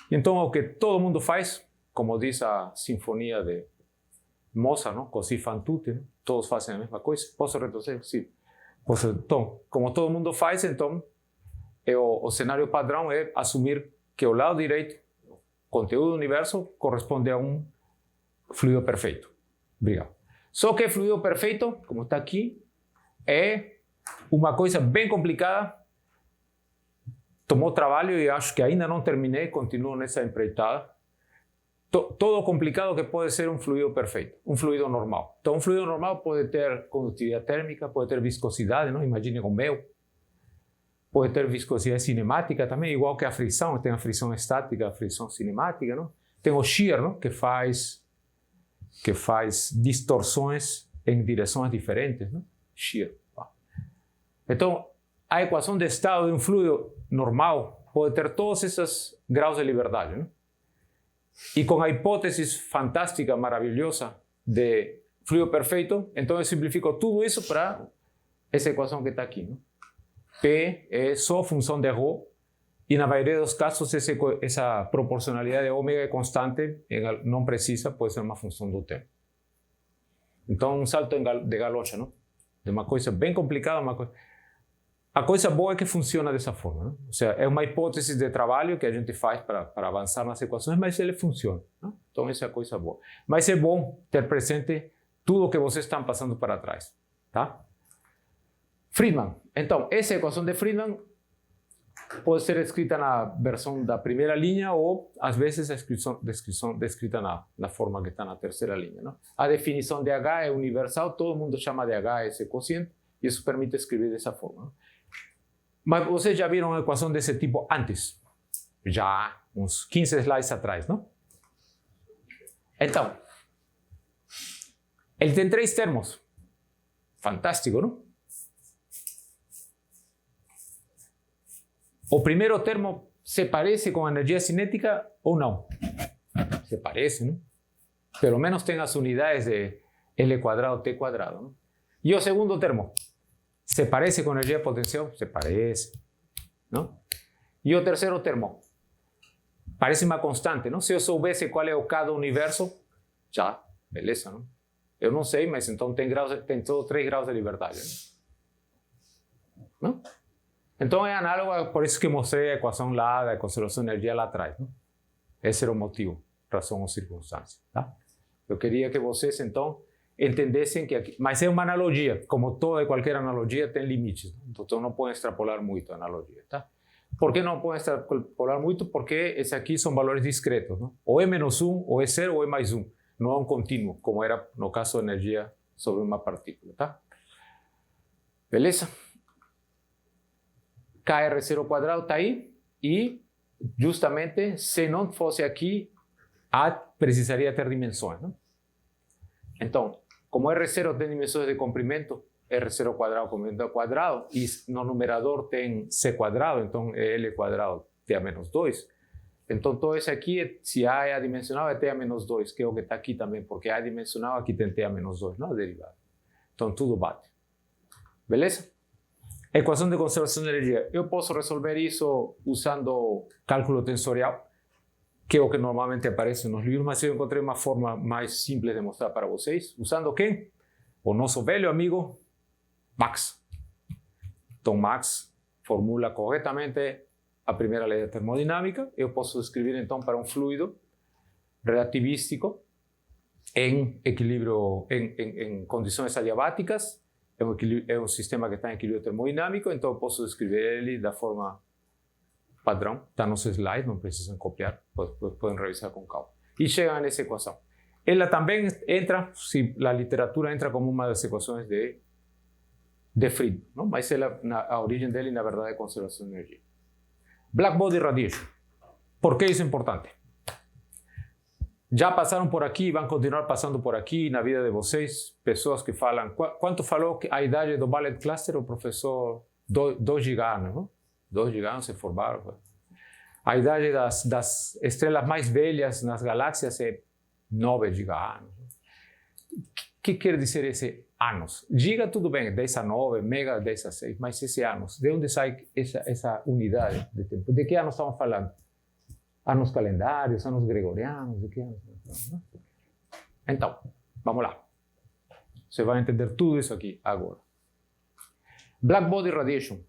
Então, o que todo mundo faz, como diz a sinfonia de Mozart, não? Così fan tutti, não? Todos fazem a mesma coisa. Posso retroceder? Sim. Então, como todo mundo faz, então, o cenário padrão é assumir que o lado direito, o conteúdo do universo, corresponde a um fluido perfeito. Obrigado. Só que fluido perfeito, como está aqui, é uma coisa bem complicada. Tomou trabalho e acho que ainda não terminei, continuo nessa empreitada. Todo complicado que pode ser um fluido perfeito, um fluido normal. Então, um fluido normal pode ter condutividade térmica, pode ter viscosidade, não? Imagine com mel. Pode ter viscosidade cinemática também, igual que a fricção. Tem a fricção estática, a fricção cinemática, não? Tem o shear, não? Que faz distorções em direções diferentes, não? Shear. Então, a equação de estado de um fluido normal pode ter todos esses graus de liberdade, não? E com a hipótese fantástica, maravilhosa de fluido perfeito, então eu simplifico tudo isso para essa equação que está aqui, não? P é só função de ρ, e na maioria dos casos essa proporcionalidade de ômega é constante, não precisa, pode ser uma função do tempo. Então, um salto de galocha, não? De uma coisa bem complicada, uma coisa... A coisa boa é que funciona dessa forma, não? Ou seja, é uma hipótese de trabalho que a gente faz para avançar nas equações, mas ele funciona, não? Então, essa é a coisa boa. Mas é bom ter presente tudo o que vocês estão passando para trás, tá? Friedman. Então, essa equação de Friedman pode ser escrita na versão da primeira linha ou, às vezes, descrita na forma que está na terceira linha. Não? A definição de H é universal, todo mundo chama de H esse quociente, e isso permite escrever dessa forma. Não? Mas vocês já viram uma equação desse tipo antes? Já uns 15 slides atrás, não? Então, ele tem 3 termos. Fantástico, não? O primeiro termo se parece com a energia cinética ou não? Se parece, não? Pelo menos tem as unidades de L quadrado, T quadrado. Não? E o segundo termo? Se parece com a energia potencial? Se parece. Não? E o terceiro termo? Parece uma constante, não? Se eu soubesse qual é o K do universo, já, beleza, não? Eu não sei, mas então tem todos 3 graus de liberdade. Não? Então é análogo, por isso que mostrei a equação lá da conservação de energia lá atrás. Não? Esse era o motivo, razão ou circunstância. Tá? Eu queria que vocês, então, entendessem que aqui... Mas é uma analogia, como toda e qualquer analogia tem limites. Não? Então não podem extrapolar muito a analogia. Tá? Por que não podem extrapolar muito? Porque esses aqui são valores discretos. Não? Ou é menos 1, ou é 0, ou é mais 1. Não é um contínuo, como era no caso da energia sobre uma partícula. Tá? Beleza? KR0 quadrado está aí, e justamente se não fosse aqui, A precisaria ter dimensões. Não? Então, como R0 tem dimensões de comprimento, R0 quadrado comprimento ao quadrado, e no numerador tem C quadrado, então é L quadrado T a menos 2. Então, todo isso aqui, se A é adimensional, é T a menos 2, que é o que está aqui também, porque A é adimensional, aqui tem T a menos 2, não é derivada. Então, tudo bate. Beleza? Equação de conservação de energia. Eu posso resolver isso usando cálculo tensorial, que é o que normalmente aparece nos livros, mas eu encontrei uma forma mais simples de mostrar para vocês. Usando quem? O nosso velho amigo Max. Então, Max formula corretamente a primeira lei da termodinâmica. Eu posso escrever, então, para um fluido relativístico em equilíbrio, em condições adiabáticas. É um sistema que está em equilíbrio termodinâmico, então eu posso escrever ele da forma padrão. Está nos slides, não precisam copiar, podem revisar com calma. E chegam nessa equação. Ela também entra, se a literatura entra como uma das equações de Friedman, não? Mas a origem dele, na verdade, é conservação de energia. Black body radiation. Por que isso é importante? Já passaram por aqui, vão continuar passando por aqui na vida de vocês, pessoas que falam... Quanto falou a idade do Ballet Cluster? O professor 2 giganos, não? 2 giganos se formaram. A idade das estrelas mais velhas nas galáxias é 9 giganos. O que quer dizer esse anos? Giga, tudo bem, 10 a 9, mega, 10 a 6, mas esse anos, de onde sai essa unidade de tempo? De que anos estamos falando? Anos calendários, anos gregorianos, de que anos? Então, vamos lá. Você vai entender tudo isso aqui agora. Black body radiation.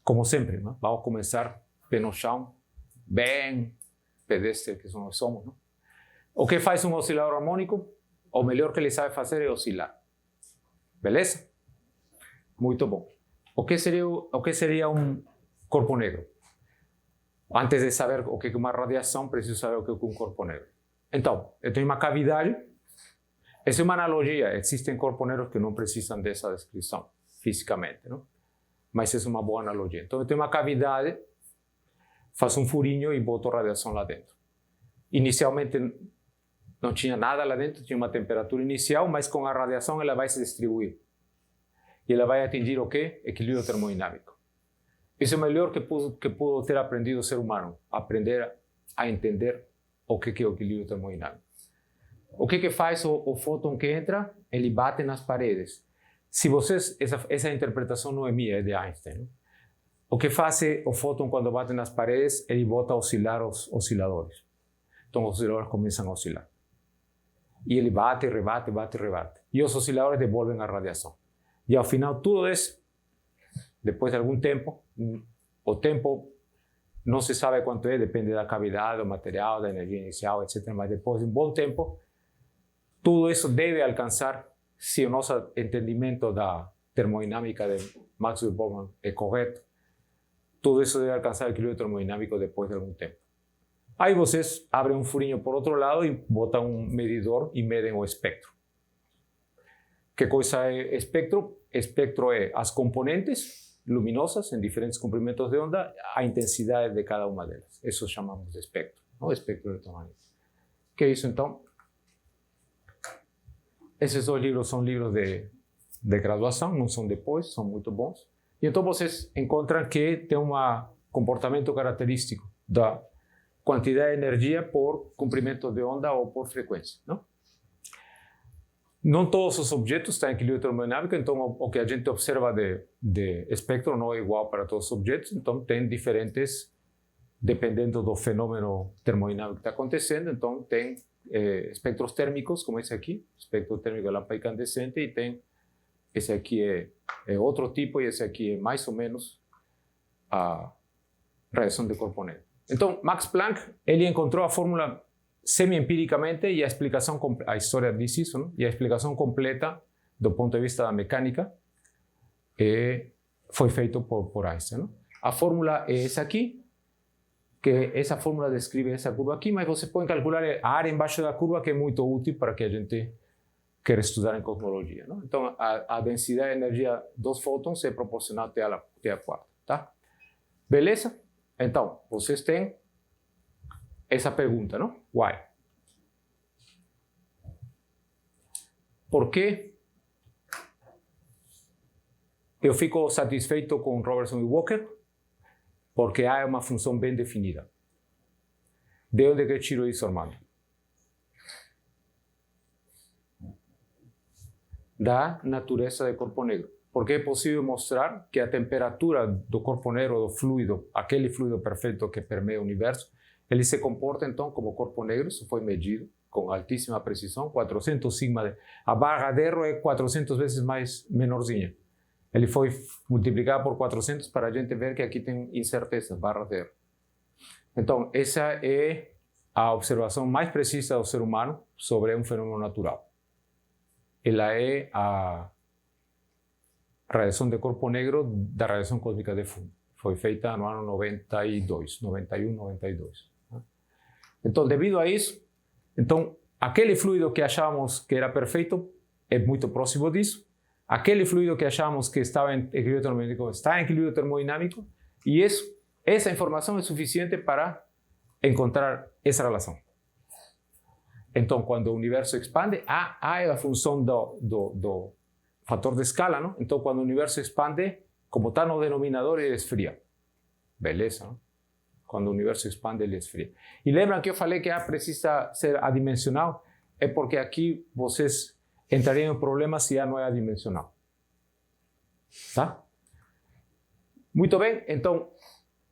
Como sempre, não? Vamos começar pé no chão, bem pedestre que nós somos. Não? O que faz um oscilador harmônico? O melhor que ele sabe fazer é oscilar. Beleza? Muito bom. O que seria um corpo negro? Antes de saber o que é uma radiação, preciso saber o que é um corpo negro. Então, eu tenho uma cavidade. Essa é uma analogia. Existem corpos negros que não precisam dessa descrição fisicamente, não? Mas essa é uma boa analogia. Então, eu tenho uma cavidade, faço um furinho e boto radiação lá dentro. Inicialmente não tinha nada lá dentro, tinha uma temperatura inicial, mas com a radiação ela vai se distribuir. E ela vai atingir o quê? Equilíbrio termodinâmico. Isso é o melhor que pudo ter aprendido o ser humano, aprender a entender o que é o equilíbrio termodinâmico. O que faz o fóton que entra? Ele bate nas paredes. Se vocês, essa interpretação não é minha, é de Einstein. Não? O que faz o fóton quando bate nas paredes? Ele bota a oscilar os osciladores. Então os osciladores começam a oscilar. E ele bate, rebate, bate, rebate. E os osciladores devolvem a radiação. E ao final tudo isso, depois de algum tempo, o tempo não se sabe quanto é, depende da cavidade, do material, da energia inicial, etc. Mas depois de um bom tempo, tudo isso deve alcançar, se o nosso entendimento da termodinâmica de Maxwell-Boltzmann é correto, tudo isso deve alcançar o equilíbrio termodinâmico depois de algum tempo. Aí vocês abrem um furinho por outro lado e botam um medidor e medem o espectro. Que coisa é espectro? Espectro é as componentes luminosas em diferentes comprimentos de onda, a intensidade de cada uma delas. Isso chamamos de espectro, não? Espectro eletromagnético. Que é isso então? Esses dois livros são livros de graduação, não são depois, são muito bons. E então vocês encontram que tem um comportamento característico da quantidade de energia por comprimento de onda ou por frequência, não? Não todos os objetos estão em equilíbrio termodinâmico, então o que a gente observa de espectro não é igual para todos os objetos, então tem diferentes, dependendo do fenômeno termodinâmico que está acontecendo, então tem espectros térmicos, como esse aqui, espectro térmico da lâmpada incandescente, e tem esse aqui é outro tipo, e esse aqui é mais ou menos a radiação de corpo negro. Então, Max Planck, ele encontrou a fórmula semi-empiricamente e a história diz isso, não? E a explicação completa do ponto de vista da mecânica foi feito por Einstein, não? A fórmula é essa aqui, que essa fórmula descreve essa curva aqui, mas você pode calcular a área embaixo da curva, que é muito útil para que a gente queira estudar em cosmologia, não? Então, a densidade de energia dos fótons é proporcional até a quarta, tá? Beleza? Então, vocês têm essa pergunta, não? Why? Por que eu fico satisfeito com Robertson e Walker? Porque há uma função bem definida. De onde que eu tiro isso, Armando? Da natureza do corpo negro. Porque é possível mostrar que a temperatura do corpo negro, do fluido, aquele fluido perfeito que permeia o universo, ele se comporta então como corpo negro. Isso foi medido com altíssima precisão, 400 sigma. A barra de erro é 400 vezes mais menorzinha. Ele foi multiplicado por 400 para a gente ver que aqui tem incerteza, barra de erro. Então, essa é a observação mais precisa do ser humano sobre um fenômeno natural. Ela é a radiação de corpo negro da radiação cósmica de fundo. Foi feita no ano 92, 91, 92. Então, devido a isso, aquele fluido que achávamos que era perfeito é muito próximo disso. Aquele fluido que achávamos que estava em equilíbrio termodinâmico está em equilíbrio termodinâmico, e essa informação é suficiente para encontrar essa relação. Então, quando o universo expande, A é a função do fator de escala, não? Então, quando o universo expande, como está no denominador, ele esfria. Beleza, não? Quando o universo expande, ele esfria. E lembram que eu falei que A precisa ser adimensional? É porque aqui vocês entrariam em problema se A não é adimensional. Tá? Muito bem, então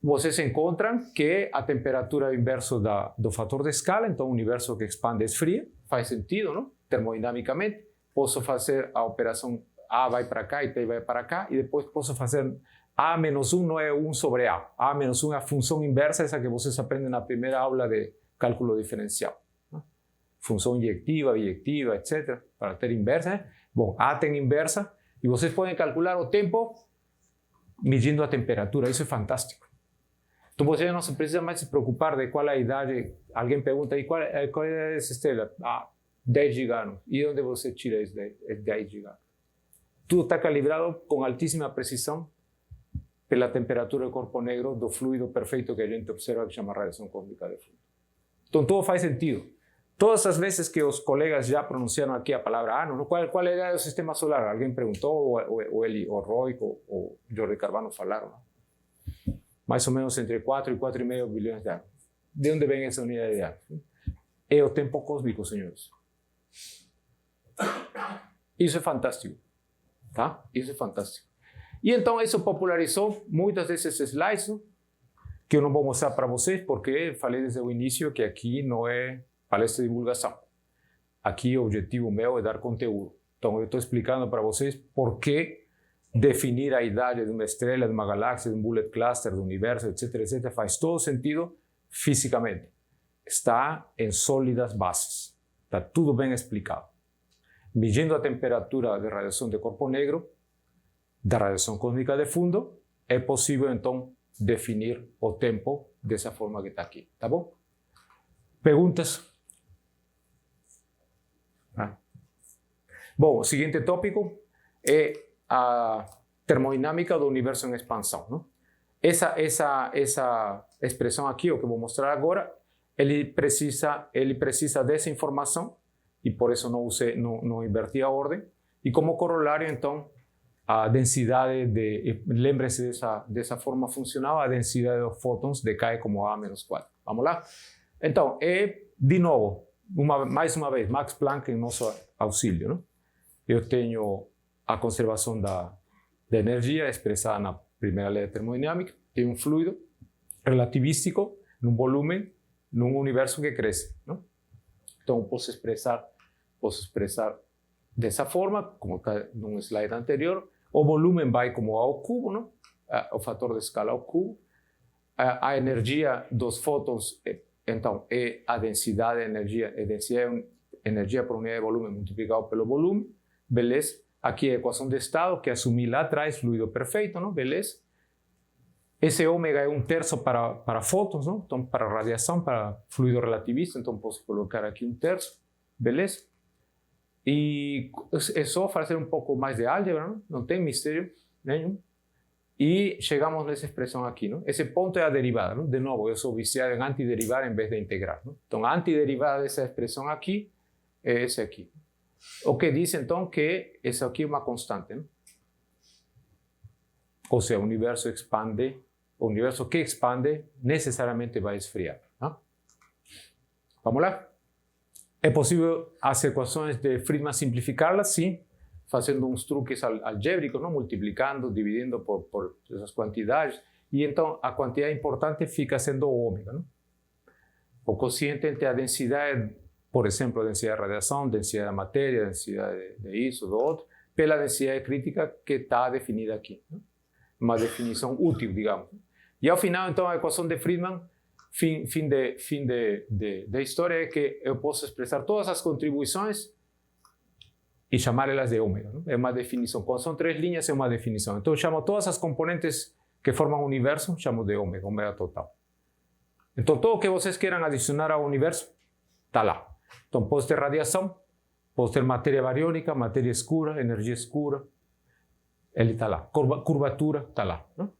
vocês encontram que a temperatura é o inverso do fator de escala, então o universo que expande esfria, faz sentido, não? Termodinamicamente. Posso fazer a operação A vai para cá e T vai para cá, e depois posso fazer A menos 1 não é 1 sobre A. A menos 1 é a função inversa, essa que vocês aprendem na primeira aula de cálculo diferencial. Função injectiva, biyectiva, etc. Para ter inversa, né? Bom, A tem inversa, e vocês podem calcular o tempo medindo a temperatura. Isso é fantástico. Então você não se precisa mais se preocupar de qual é a idade. Alguém pergunta, qual é a idade dessa estrela? 10 giganos. E onde você tira esses 10 giganos? Tudo está calibrado com altíssima precisão pela temperatura do corpo negro do fluido perfeito que a gente observa, que chama radiação cósmica de fundo. Então tudo faz sentido. Todas as vezes que os colegas já pronunciaram aqui a palavra ano, qual é a idade do sistema solar? Alguém perguntou, o Roy ou o Jordi Carvano falaram. Não? Mais ou menos entre 4 e 4,5 bilhões de anos. De onde vem essa unidade de anos? É o tempo cósmico, senhores. Isso é fantástico. Tá? Isso é fantástico. E então isso popularizou muitos desses slides, não? Que eu não vou mostrar para vocês, porque falei desde o início que aqui não é palestra de divulgação. Aqui o objetivo meu é dar conteúdo. Então eu estou explicando para vocês por que definir a idade de uma estrela, de uma galáxia, de um bullet cluster, do universo, etc., faz todo sentido fisicamente. Está em sólidas bases. Está tudo bem explicado. Medindo a temperatura de radiação de corpo negro, da radiação cósmica de fundo, é possível, então, definir o tempo dessa forma que está aqui. Tá bom? Perguntas? Bom, o seguinte tópico é a termodinâmica do universo em expansão. Não? Essa expressão aqui, o que eu vou mostrar agora, ele precisa dessa informação, e por isso não inverti a ordem. E como corolário, então, a densidade lembre-se dessa forma funcional, a densidade de fótons decai como A-4. Vamos lá? Então, de novo, mais uma vez, Max Planck em nosso auxílio. Não? Eu tenho a conservação da energia expressada na primeira lei da termodinâmica, tem um fluido relativístico num volume, num universo que cresce. Não? Então, posso expressar dessa forma, como está num slide anterior. O volume vai como A ao cubo, não? O fator de escala ao cubo. A energia dos fótons, então, é a densidade de energia. A densidade é energia por unidade de volume multiplicado pelo volume. Beleza? Aqui é a equação de estado, que assumi lá atrás, fluido perfeito, não? Beleza? Esse ômega é 1/3 para fótons, não? Então, para radiação, para fluido relativista, então posso colocar aqui 1/3. Beleza? E é só fazer um pouco mais de álgebra, não tem mistério nenhum. E chegamos nessa expressão aqui. Não? Esse ponto é a derivada. Não? De novo, eu sou viciado em antiderivar em vez de integrar. Não? Então, a antiderivada dessa expressão aqui é esse aqui. O que diz, então, que essa aqui é uma constante. Não? Ou seja, o universo expande, o universo que expande necessariamente vai esfriar. Não? Vamos lá? É possível as equações de Friedman simplificá-las? Sim, fazendo uns truques algébricos, não? Multiplicando, dividindo por essas quantidades. E então a quantidade importante fica sendo o ômega. Não? O quociente entre a densidade, por exemplo, a densidade de radiação, densidade da matéria, densidade de isso, do outro, pela densidade crítica que está definida aqui. Não? Uma definição útil, digamos. E ao final, então, a equação de Friedman, fim da história, é que eu posso expressar todas as contribuições e chamar elas de ômega. Não? É uma definição. Quando são 3 linhas, é uma definição. Então, eu chamo todas as componentes que formam o universo, chamo de ômega, ômega total. Então, tudo o que vocês queiram adicionar ao universo, está lá. Então, posso ter radiação, posso ter matéria bariônica, matéria escura, energia escura. Ele está lá. Curvatura, está lá. Não?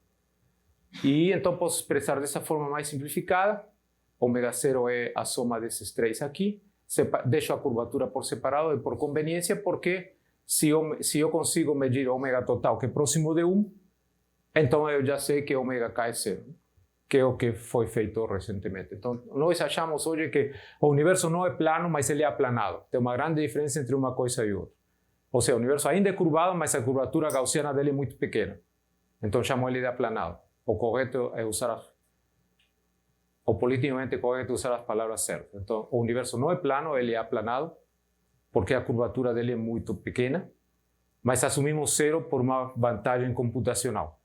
E então posso expressar dessa forma mais simplificada. Ômega 0 é a soma desses 3 aqui. Deixo a curvatura por separado e por conveniência, porque se eu consigo medir ômega total, que é próximo de 1, então eu já sei que ômega K é 0, que é o que foi feito recentemente. Então, nós achamos hoje que o universo não é plano, mas ele é aplanado. Tem uma grande diferença entre uma coisa e outra. Ou seja, o universo ainda é curvado, mas a curvatura gaussiana dele é muito pequena. Então, chamo ele de aplanado. O correto é usar o politicamente correto é usar as palavras certas. Então, o universo não é plano, ele é aplanado, porque a curvatura dele é muito pequena, mas assumimos 0 por uma vantagem computacional.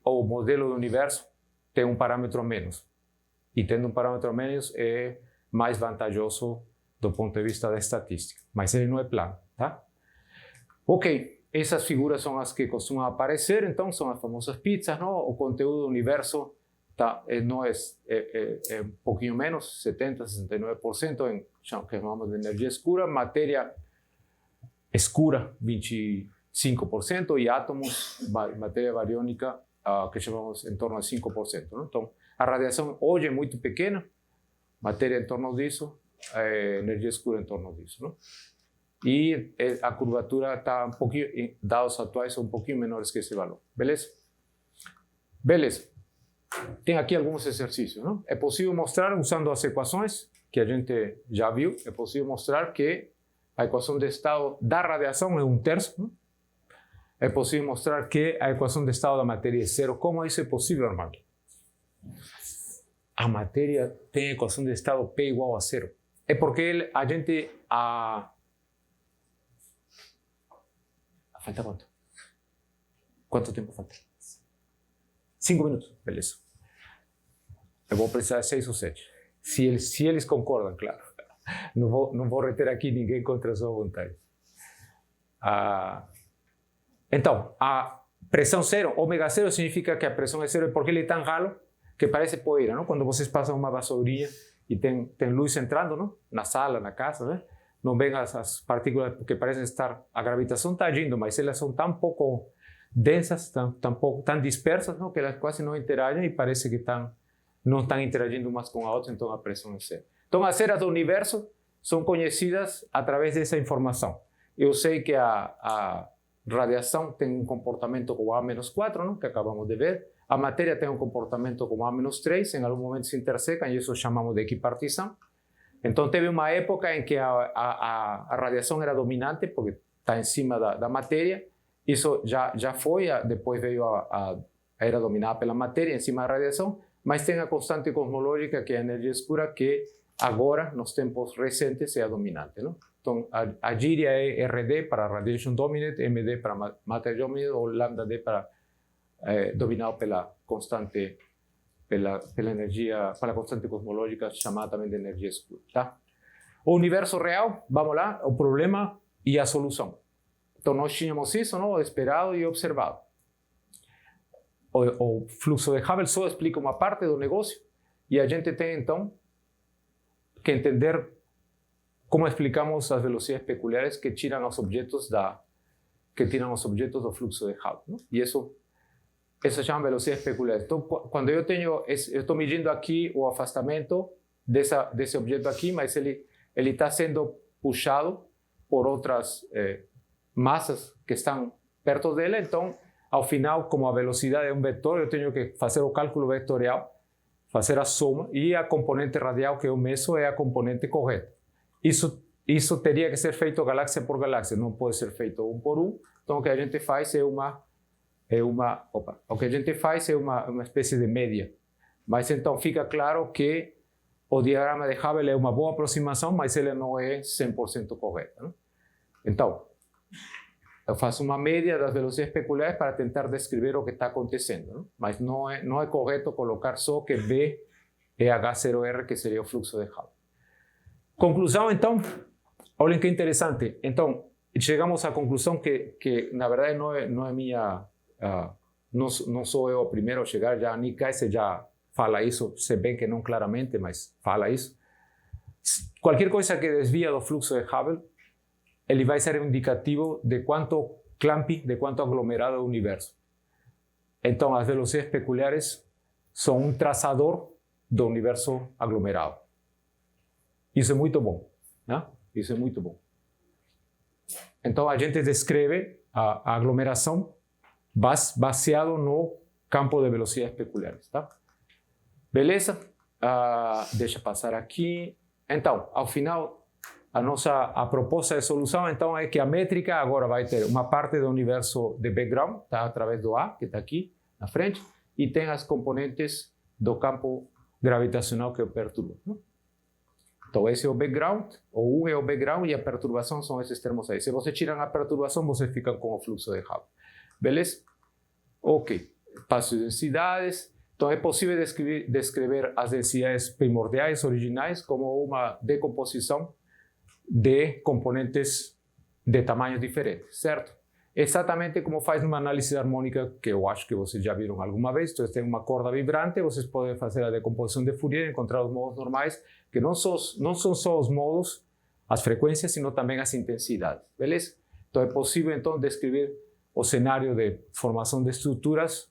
O modelo do universo tem um parâmetro a menos. E tendo um parâmetro a menos é mais vantajoso do ponto de vista da estatística. Mas ele não é plano, tá? Ok. Essas figuras são as que costumam aparecer, então são as famosas pizzas, não? O conteúdo do universo não é um pouquinho menos, 70%, 69%, em que chamamos de energia escura, matéria escura, 25%, e átomos, matéria bariônica, que chamamos em torno de 5%. Não? Então, a radiação hoje é muito pequena, matéria em torno disso, energia escura em torno disso. Não? E a curvatura está um pouquinho, dados atuais, são um pouquinho menores que esse valor. Beleza? Beleza. Tem aqui alguns exercícios. Não? É possível mostrar, usando as equações que a gente já viu, é possível mostrar que a equação de estado da radiação é 1/3. Não? É possível mostrar que a equação de estado da matéria é 0. Como isso é possível, Armando? A matéria tem a equação de estado P igual a 0. É porque a gente... Falta quanto? Quanto tempo falta? 5 minutos, beleza. Eu vou precisar de 6 ou 7. Se eles concordam, claro. Não vou reter aqui ninguém contra a sua vontade. Então, a pressão zero, ômega zero, significa que a pressão é zero porque ele é tão ralo que parece poeira, não? Quando vocês passam uma vassourinha e tem luz entrando, não? Na sala, na casa, né? Não vem as partículas que parecem estar... A gravitação está agindo, mas elas são tão pouco densas, tão dispersas, não? Que elas quase não interagem e parece que não estão interagindo umas com a outra, então a pressão é zero. Então, as eras do universo são conhecidas através dessa informação. Eu sei que a radiação tem um comportamento como A-4, não? Que acabamos de ver. A matéria tem um comportamento como A-3, em algum momento se intersecam e isso chamamos de equipartição. Então, teve uma época em que a radiação era dominante, porque está em cima da matéria. Isso já foi, depois veio a era dominada pela matéria, em cima da radiação, mas tem a constante cosmológica, que é a energia escura, que agora, nos tempos recentes, é a dominante, não? Então, a gíria é RD para Radiation Dominant, MD para Matter Dominant, ou Lambda D para dominado pela constante energia, pela constante cosmológica, chamada também de energia escura, tá? O universo real, vamos lá, o problema e a solução. Então, nós tínhamos isso, não? Esperado e observado. O fluxo de Hubble só explica uma parte do negócio e a gente tem, então, que entender como explicamos as velocidades peculiares que tiram os objetos do fluxo de Hubble, não? E isso se chama velocidades peculiares. Então, quando eu estou medindo aqui o afastamento desse objeto aqui, mas ele está sendo puxado por outras massas que estão perto dele, então, ao final, como a velocidade é um vetor, eu tenho que fazer o cálculo vetorial, fazer a soma, e a componente radial que eu meço é a componente correta. Isso teria que ser feito galáxia por galáxia, não pode ser feito um por um. Então, o que a gente faz é uma espécie de média. Mas então fica claro que o diagrama de Hubble é uma boa aproximação, mas ele não é 100% correto, não? Então, eu faço uma média das velocidades peculiares para tentar descrever o que está acontecendo, não? Mas não é correto colocar só que V é H0R, que seria o fluxo de Hubble. Conclusão, então, olhem que interessante. Então, chegamos à conclusão que na verdade não é minha... não sou eu o primeiro a chegar, já Nick Kaiser já fala isso, se bem que não claramente, mas fala isso. Qualquer coisa que desvia do fluxo de Hubble, ele vai ser um indicativo de quanto clumping, de quanto aglomerado é o universo. Então, as velocidades peculiares são um traçador do universo aglomerado. Isso é muito bom, né? Isso é muito bom. Então, a gente descreve a aglomeração baseado no campo de velocidades peculiares, tá? Beleza? Deixa passar aqui. Então, ao final, a proposta de solução, então, é que a métrica agora vai ter uma parte do universo de background, tá? Através do A, que está aqui na frente, e tem as componentes do campo gravitacional que o perturba, não? Então, esse é o background, o 1 é o background e a perturbação são esses termos aí. Se você tirar a perturbação, você fica com o fluxo de Hubble. Beleza? Ok. Espaços de densidades. Então, é possível descrever as densidades primordiais, originais, como uma decomposição de componentes de tamanhos diferentes, certo? Exatamente como faz numa análise harmônica, que eu acho que vocês já viram alguma vez. Então, tem uma corda vibrante, vocês podem fazer a decomposição de Fourier, encontrar os modos normais, que não são só os modos, as frequências, sino também as intensidades, beleza? Então, é possível, então, descrever o cenário de formação de estruturas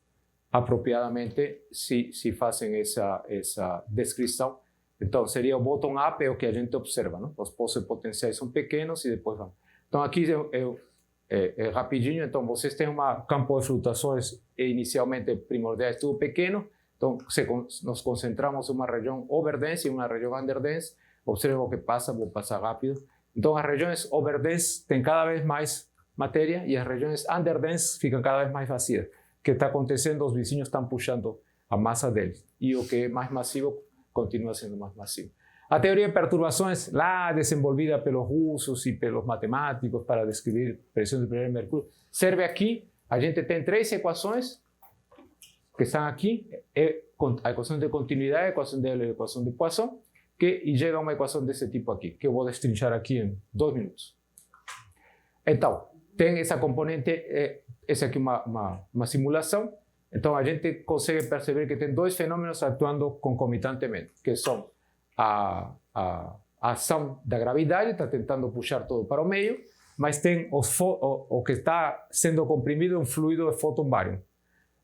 apropriadamente se fazem essa descrição. Então, seria o bottom-up, é o que a gente observa, não? Os poços potenciais são pequenos e depois vão. Então, aqui é rapidinho. Então, vocês têm um campo de flutuações inicialmente primordiais, tudo pequeno. Então, nos concentramos em uma região overdense e uma região underdense. Observa o que passa, vou passar rápido. Então, as regiões overdense têm cada vez mais matéria e as regiões underdense ficam cada vez mais vazias. O que está acontecendo? Os vizinhos estão puxando a massa deles. E o que é mais massivo continua sendo mais massivo. A teoria de perturbações, lá desenvolvida pelos russos e pelos matemáticos para descrever pressão de primeiro mercúrio, serve aqui A gente tem 3 equações que estão aqui, a equação de continuidade, a equação de Euler e a equação de Poisson, e chega a uma equação desse tipo aqui, que eu vou destrinchar aqui em 2 minutos. Então, tem essa componente, essa aqui é uma simulação, então a gente consegue perceber que tem 2 fenômenos atuando concomitantemente, que são a ação da gravidade, está tentando puxar tudo para o meio, mas tem o que está sendo comprimido um fluido de fóton bárion.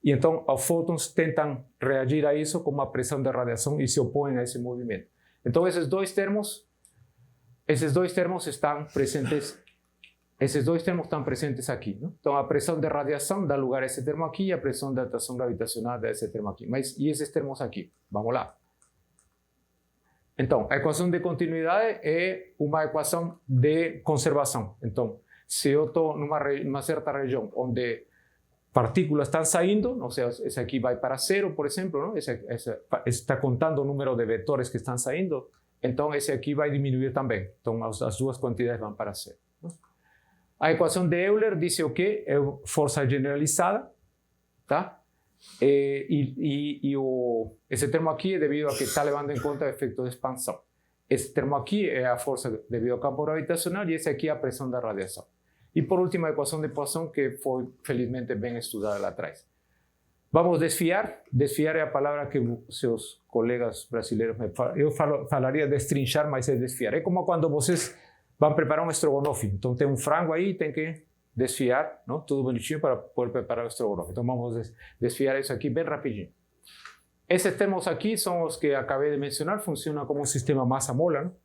E então os fótons tentam reagir a isso com uma pressão de radiação e se opõem a esse movimento. Então esses dois termos estão presentes. Esses dois termos estão presentes aqui. Não? Então a pressão de radiação dá lugar a esse termo aqui e a pressão de atração gravitacional dá esse termo aqui. Mas e esses termos aqui? Vamos lá. Então, a equação de continuidade é uma equação de conservação. Então, se eu estou numa certa região onde partículas estão saindo, ou seja, esse aqui vai para 0, por exemplo, não? Esse está contando o número de vetores que estão saindo, então esse aqui vai diminuir também. Então, as duas quantidades vão para 0. Não? A equação de Euler diz o quê? É força generalizada, tá? Esse termo aqui é devido a que está levando em conta o efeito de expansão. Esse termo aqui é a força devido ao campo gravitacional e esse aqui é a pressão da radiação. E por último, a equação de Poisson, que foi felizmente bem estudada lá atrás. Vamos desfiar. Desfiar é a palavra que seus colegas brasileiros me falam. Eu falaria destrinchar, mas é desfiar. É como quando vocês vão preparar um estrogonofe. Então tem um frango aí, tem que desfiar, não? Tudo bonitinho para poder preparar o estrogonofe. Então vamos desfiar isso aqui bem rapidinho. Esses termos aqui são os que acabei de mencionar, funcionam como um sistema massa-mola. Não?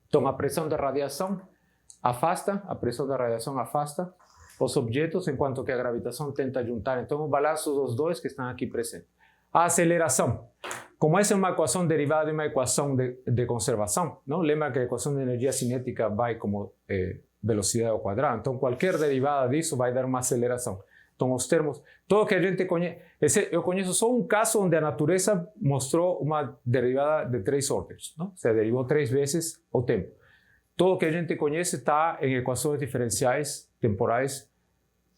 Então a pressão de radiação afasta, a pressão da radiação afasta os objetos, enquanto que a gravitação tenta juntar. Então o balanço dos dois que estão aqui presentes. A aceleração. Como essa é uma equação derivada de uma equação de conservação, não? Lembra que a equação de energia cinética vai como velocidade ao quadrado. Então, qualquer derivada disso vai dar uma aceleração. Então, os termos, tudo que a gente conhece, eu conheço só um caso onde a natureza mostrou uma derivada de 3 ordens, não? Se derivou 3 vezes o tempo. Tudo que a gente conhece está em equações diferenciais temporais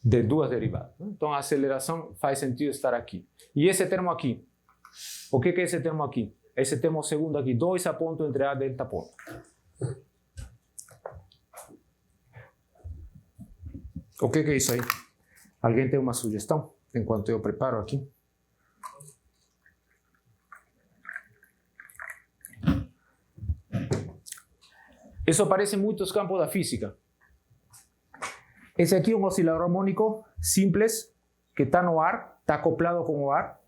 de 2 derivadas. Não? Então, a aceleração faz sentido estar aqui. E esse termo aqui, o que é esse termo aqui? Esse termo segundo aqui, 2 a ponto entre A e delta ponto. O que é isso aí? Alguém tem uma sugestão? Enquanto eu preparo aqui. Isso aparece em muitos campos da física. Esse aqui é um oscilador harmônico simples, que está no ar, está acoplado com o ar,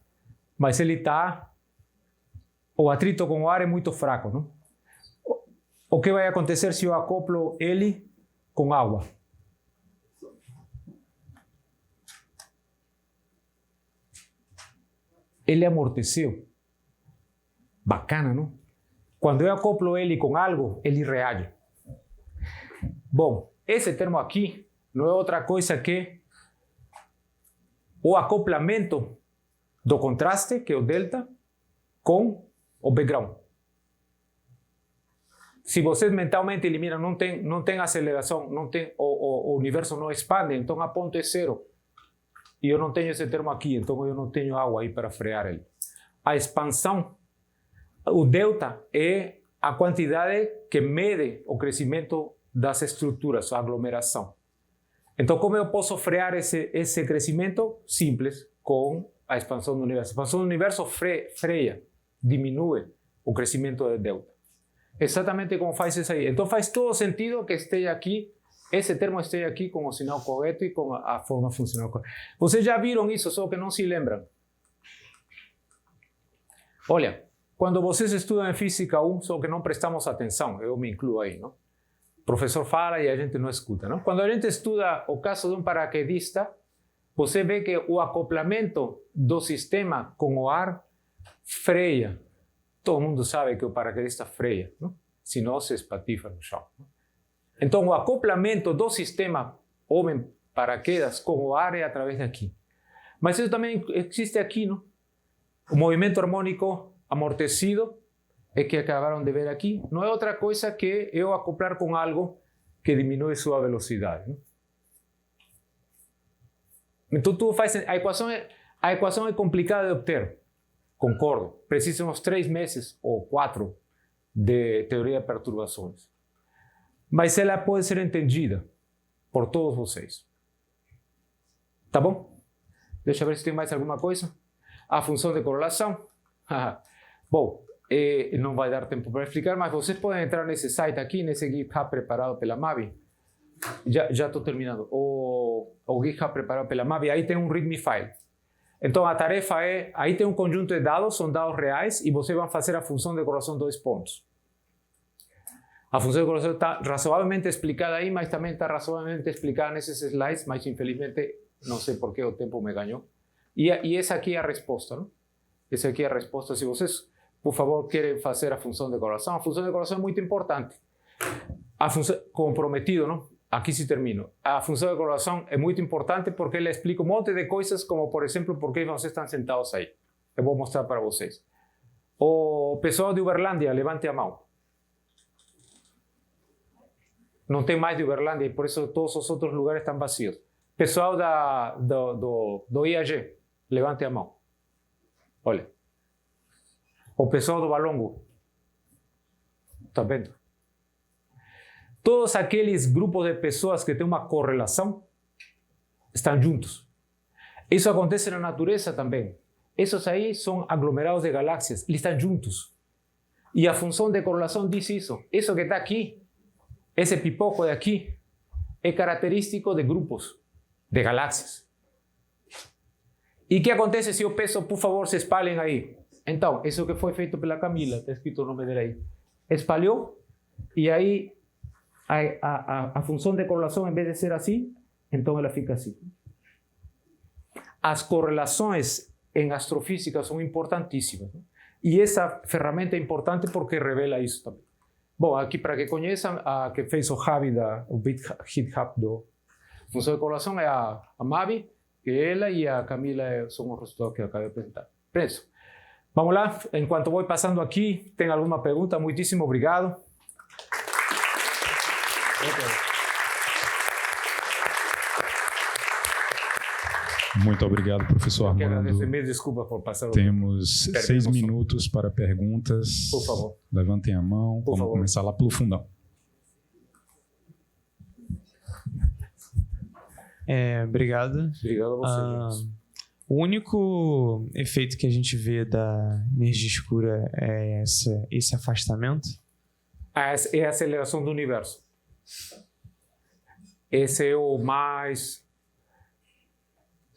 mas ele está... O atrito com o ar é muito fraco, não? O que vai acontecer se eu acoplo ele com água? Ele amorteceu. Bacana, não? Quando eu acoplo ele com algo, ele reage. Bom, esse termo aqui não é outra coisa que o acoplamento do contraste, que é o delta, com o background. Se vocês mentalmente eliminam, não tem aceleração, o universo não expande, então a ponto é 0. E eu não tenho esse termo aqui, então eu não tenho água aí para frear ele. A expansão, o delta, é a quantidade que mede o crescimento das estruturas, a aglomeração. Então, como eu posso frear esse crescimento? Simples, com a expansão do universo. A expansão do universo freia, diminui o crescimento de delta. Exatamente como faz isso aí. Então faz todo sentido que esteja aqui, esse termo esteja aqui com o sinal correto e com a forma funcional correta. Vocês já viram isso, só que não se lembram. Olha, quando vocês estudam em Física 1, só que não prestamos atenção, eu me incluo aí, não? O professor fala e a gente não escuta, não? Quando a gente estuda o caso de um paraquedista, você vê que o acoplamento do sistema com o ar freia. Todo mundo sabe que o paraquedista freia, não? Senão se espatifa no chão. Não? Então, o acoplamento do sistema homem-paraquedas com o ar é através daqui. Mas isso também existe aqui, não? O movimento harmônico amortecido, é que acabaram de ver aqui, não é outra coisa que eu acoplar com algo que diminui sua velocidade. Não? Então, tudo faz a equação é complicada de obter, concordo. Precisa uns 3 meses ou 4 de teoria de perturbações. Mas ela pode ser entendida por todos vocês. Tá bom? Deixa eu ver se tem mais alguma coisa. A função de correlação. Bom, não vai dar tempo para explicar, mas vocês podem entrar nesse site aqui, nesse GitHub preparado pela Mavi. Já estou terminando. O GitHub preparado pela Mavi, aí tem um README file. Então a tarefa é, aí tem um conjunto de dados, são dados reais, e vocês vão fazer a função de correlação 2 pontos. A função de correlação está razoavelmente explicada aí, mas também está razoavelmente explicada nesses slides, mas infelizmente não sei por que o tempo me ganhou. E essa aqui é a resposta, não? Essa aqui é a resposta. Se vocês, por favor, querem fazer a função de correlação, a função de correlação é muito importante. A função, comprometido, não? Aqui se termino. A função de correlação é muito importante porque ela explica um monte de coisas, como, por exemplo, por que vocês estão sentados aí. Eu vou mostrar para vocês. O pessoal de Uberlândia, levante a mão. Não tem mais de Uberlândia e por isso todos os outros lugares estão vazios. Pessoal do IAG, levante a mão. Olha. O pessoal do Valongo. Está vendo? Todos aqueles grupos de pessoas que têm uma correlação estão juntos. Isso acontece na natureza também. Esses aí são aglomerados de galáxias, eles estão juntos. E a função de correlação diz isso. Isso que está aqui, esse pipoco de aqui, é característico de grupos de galáxias. E o que acontece se eu peço, por favor, se espalhem aí? Então, isso que foi feito pela Camila, está escrito o nome dela aí. Espalhou, e aí a função de correlação, em vez de ser assim, então ela fica assim. As correlações em astrofísica são importantíssimas. Né? E essa ferramenta é importante porque revela isso também. Bom, aqui para que conheçam, a que fez o Javi, o GitHub do função de correlação é a Mavi, que ela e a Camila são os resultados que eu acabei de apresentar. Preso. Vamos lá, enquanto vou passando aqui, tem alguma pergunta? Muitíssimo obrigado. Muito obrigado, professor Armando. Me desculpa por passar. Temos 6 minutos para perguntas. Por favor. Levantem a mão. Vamos começar lá pelo fundão. Obrigado. Obrigado a você. O único efeito que a gente vê da energia escura é esse afastamento? É a aceleração do universo. Esse é o mais...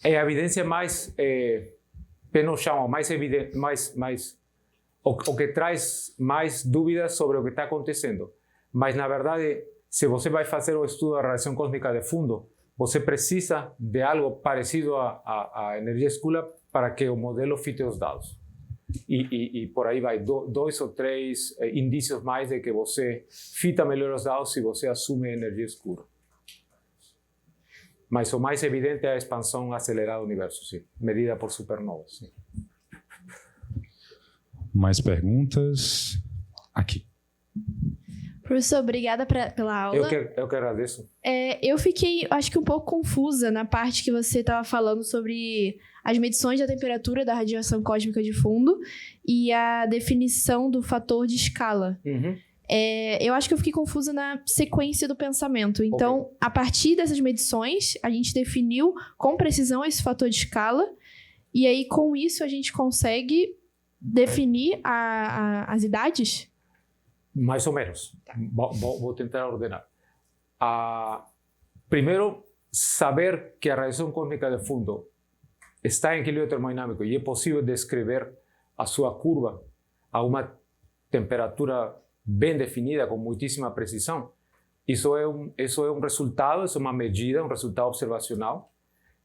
É a evidência mais pé no chão, mais evidente, o que traz mais dúvidas sobre o que está acontecendo. Mas, na verdade, se você vai fazer o estudo da radiação cósmica de fundo, você precisa de algo parecido à energia escura para que o modelo fite os dados. E por aí vai, 2 ou 3 indícios mais de que você fita melhor os dados se você assume energia escura. Mas o mais evidente é a expansão acelerada do universo, sim, medida por supernovas. Sim. Mais perguntas? Aqui. Professor, obrigada pela aula. Eu que agradeço. Eu fiquei, acho que um pouco confusa na parte que você estava falando sobre as medições da temperatura da radiação cósmica de fundo e a definição do fator de escala. Uhum. Eu acho que eu fiquei confusa na sequência do pensamento. Então, a partir dessas medições, a gente definiu com precisão esse fator de escala e aí, com isso, a gente consegue definir as idades? Mais ou menos. Tá. Vou tentar ordenar. Primeiro, saber que a radiação cósmica de fundo está em equilíbrio termodinâmico e é possível descrever a sua curva a uma temperatura bem definida, com muitíssima precisão. Isso é um resultado, isso é uma medida, um resultado observacional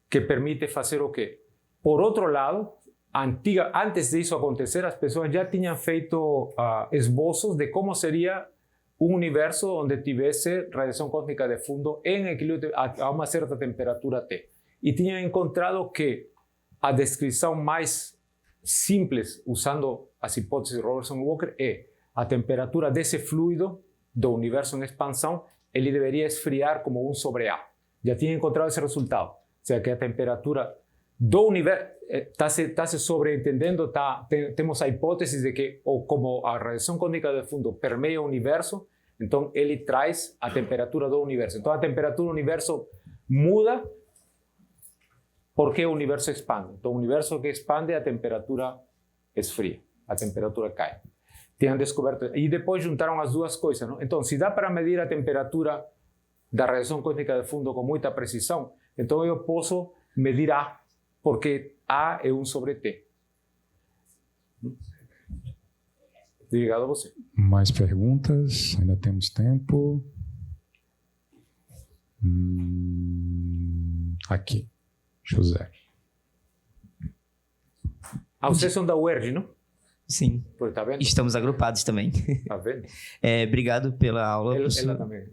que permite fazer o quê? Por outro lado, antes disso acontecer, as pessoas já tinham feito esboços de como seria um universo onde tivesse radiação cósmica de fundo em equilíbrio a uma certa temperatura T. E tinham encontrado que a descrição mais simples, usando as hipóteses de Robertson Walker, é a temperatura desse fluido do universo em expansão, ele deveria esfriar como 1 sobre A. Já tinham encontrado esse resultado. seja, que a temperatura do universo está se sobreentendendo, temos a hipótese de que, ou como a radiação cósmica de fundo permeia o universo, então ele traz a temperatura do universo. Então a temperatura do universo muda porque o universo expande. Então o universo que expande, a temperatura esfria, a temperatura cai. Tinham descoberto, e depois juntaram as duas coisas, não? Então, se dá para medir a temperatura da radiação cósmica de fundo com muita precisão, então eu posso medir A, porque A é 1 sobre T. Obrigado a você. Mais perguntas? Ainda temos tempo. Aqui, José. Ah, vocês são da UERJ, não? Sim, Pô, tá vendo? estamos agrupados também. Tá vendo? Obrigado pela aula. Ela professor. também.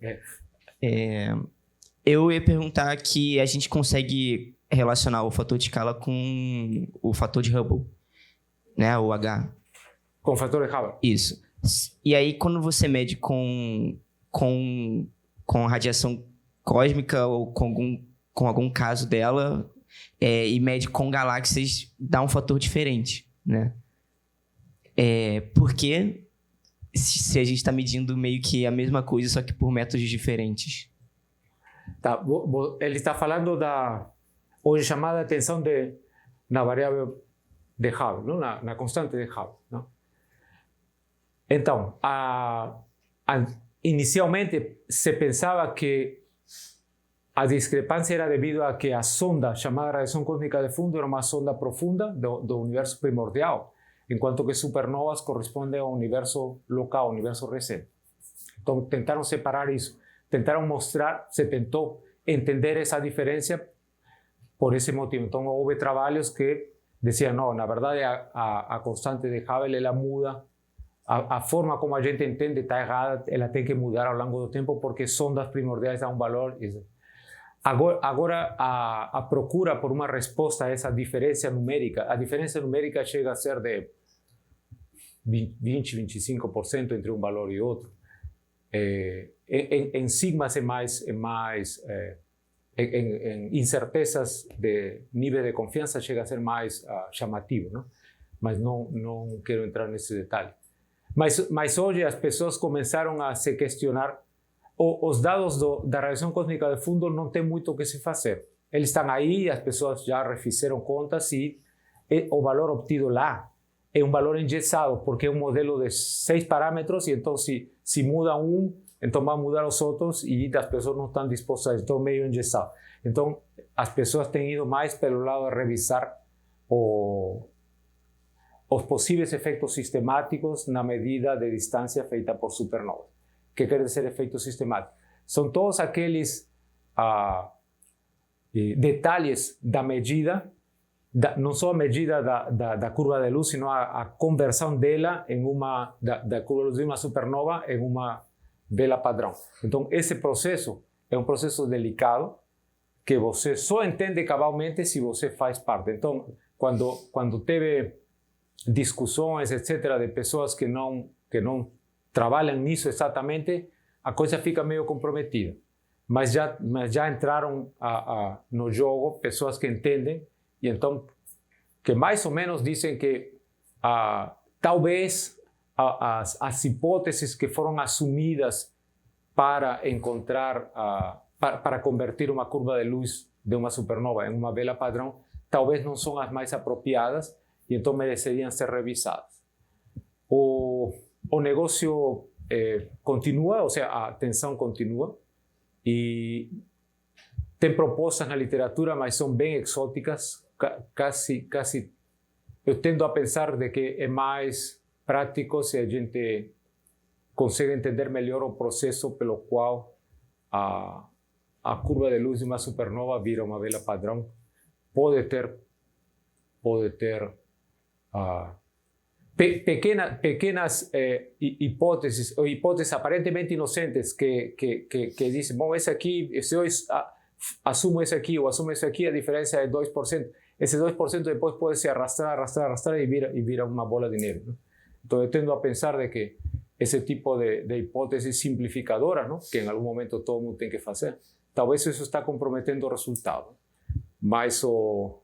Eu ia perguntar que a gente consegue relacionar o fator de escala com o fator de Hubble, né? O H. Com o fator de Hubble. Isso. E aí, quando você mede com radiação cósmica ou com algum caso dela, e mede com galáxias, dá um fator diferente, né? Porque se a gente está medindo meio que a mesma coisa, só que por métodos diferentes. Tá, ele está falando da hoje chamada atenção na variável de Hubble, não? Na constante de Hubble, não? Então, inicialmente se pensava que a discrepância era devido a que a sonda chamada radiação cósmica de fundo era uma sonda profunda do universo primordial, enquanto que supernovas correspondem ao universo local, ao universo recente. Então, tentaram separar isso. Se tentou entender essa diferença por esse motivo. Então, houve trabalhos que diziam, não, na verdade, a constante de Hubble, ela muda, a forma como a gente entende está errada, ela tem que mudar ao longo do tempo, porque sondas primordiais dão um valor. Agora, a procura por uma resposta a essa diferença numérica, a diferença numérica chega a ser de 20, 25% entre um valor e outro. Em sigmas em incertezas de nível de confiança chega a ser mais chamativo, não? Mas não quero entrar nesse detalhe. Mas hoje as pessoas começaram a se questionar. Os dados da radiação cósmica de fundo não tem muito o que se fazer. Eles estão aí, as pessoas já refizeram contas e o valor obtido lá é um valor engessado, porque é um modelo de 6 parâmetros e então se muda um, então vai mudar os outros e as pessoas não estão dispostas, estão meio engessado. Então as pessoas têm ido mais pelo lado de revisar os possíveis efeitos sistemáticos na medida de distância feita por supernovas. Que quer dizer efeito sistemático? São todos aqueles detalhes da medida, não só a medida da curva de luz, sino a conversão dela da curva de luz de uma supernova em uma vela padrão. Então, esse processo é um processo delicado que você só entende cabalmente se você faz parte. Então, quando teve discussões, etc., de pessoas que não trabalham nisso exatamente, a coisa fica meio comprometida. Mas já entraram no jogo pessoas que entendem e então que mais ou menos dizem que talvez as hipóteses que foram assumidas para encontrar, para convertir uma curva de luz de uma supernova em uma vela padrão, talvez não são as mais apropriadas e então mereceriam ser revisadas. O negócio continua, ou seja, a tensão continua e tem propostas na literatura, mas são bem exóticas, quase eu tendo a pensar de que é mais prático se a gente consegue entender melhor o processo pelo qual a curva de luz de uma supernova vira uma vela padrão. Pode ter pequenas hipóteses, ou hipóteses aparentemente inocentes que dizem, bom, esse aqui, se eu assumo esse aqui ou assumo esse aqui, a diferença é 2%. Esse 2% depois pode se arrastrar e vira uma bola de neve, ¿no? Então eu tendo a pensar de que esse tipo de hipóteses simplificadoras, ¿no? Que em algum momento todo mundo tem que fazer, talvez isso está comprometendo o resultado. Mas o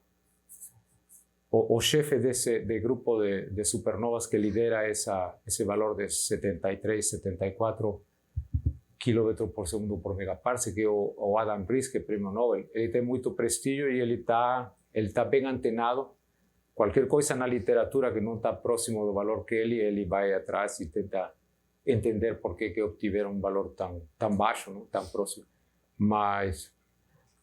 chefe de grupo de supernovas que lidera esse valor de 73, 74 quilômetros por segundo por megaparsec, que é o Adam Riess, que é prêmio Nobel. Ele tem muito prestígio e ele tá bem antenado. Qualquer coisa na literatura que não está próximo do valor que ele vai atrás e tenta entender por que obtiveram um valor tão baixo, não? Tão próximo. Mas,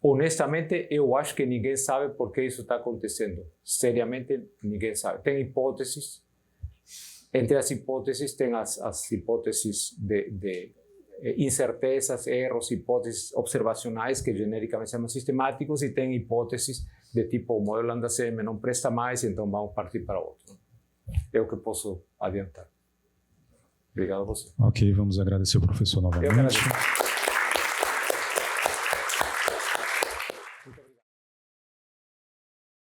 honestamente, eu acho que ninguém sabe por que isso está acontecendo. Seriamente, ninguém sabe. Tem hipóteses. Entre as hipóteses, tem as hipóteses de incertezas, erros, hipóteses observacionais, que genericamente chamam sistemáticos, e tem hipóteses de tipo o modelo Lambda-CM não presta mais, então vamos partir para outro. É o que posso adiantar. Obrigado a você. Ok, vamos agradecer o professor novamente. Eu agradeço.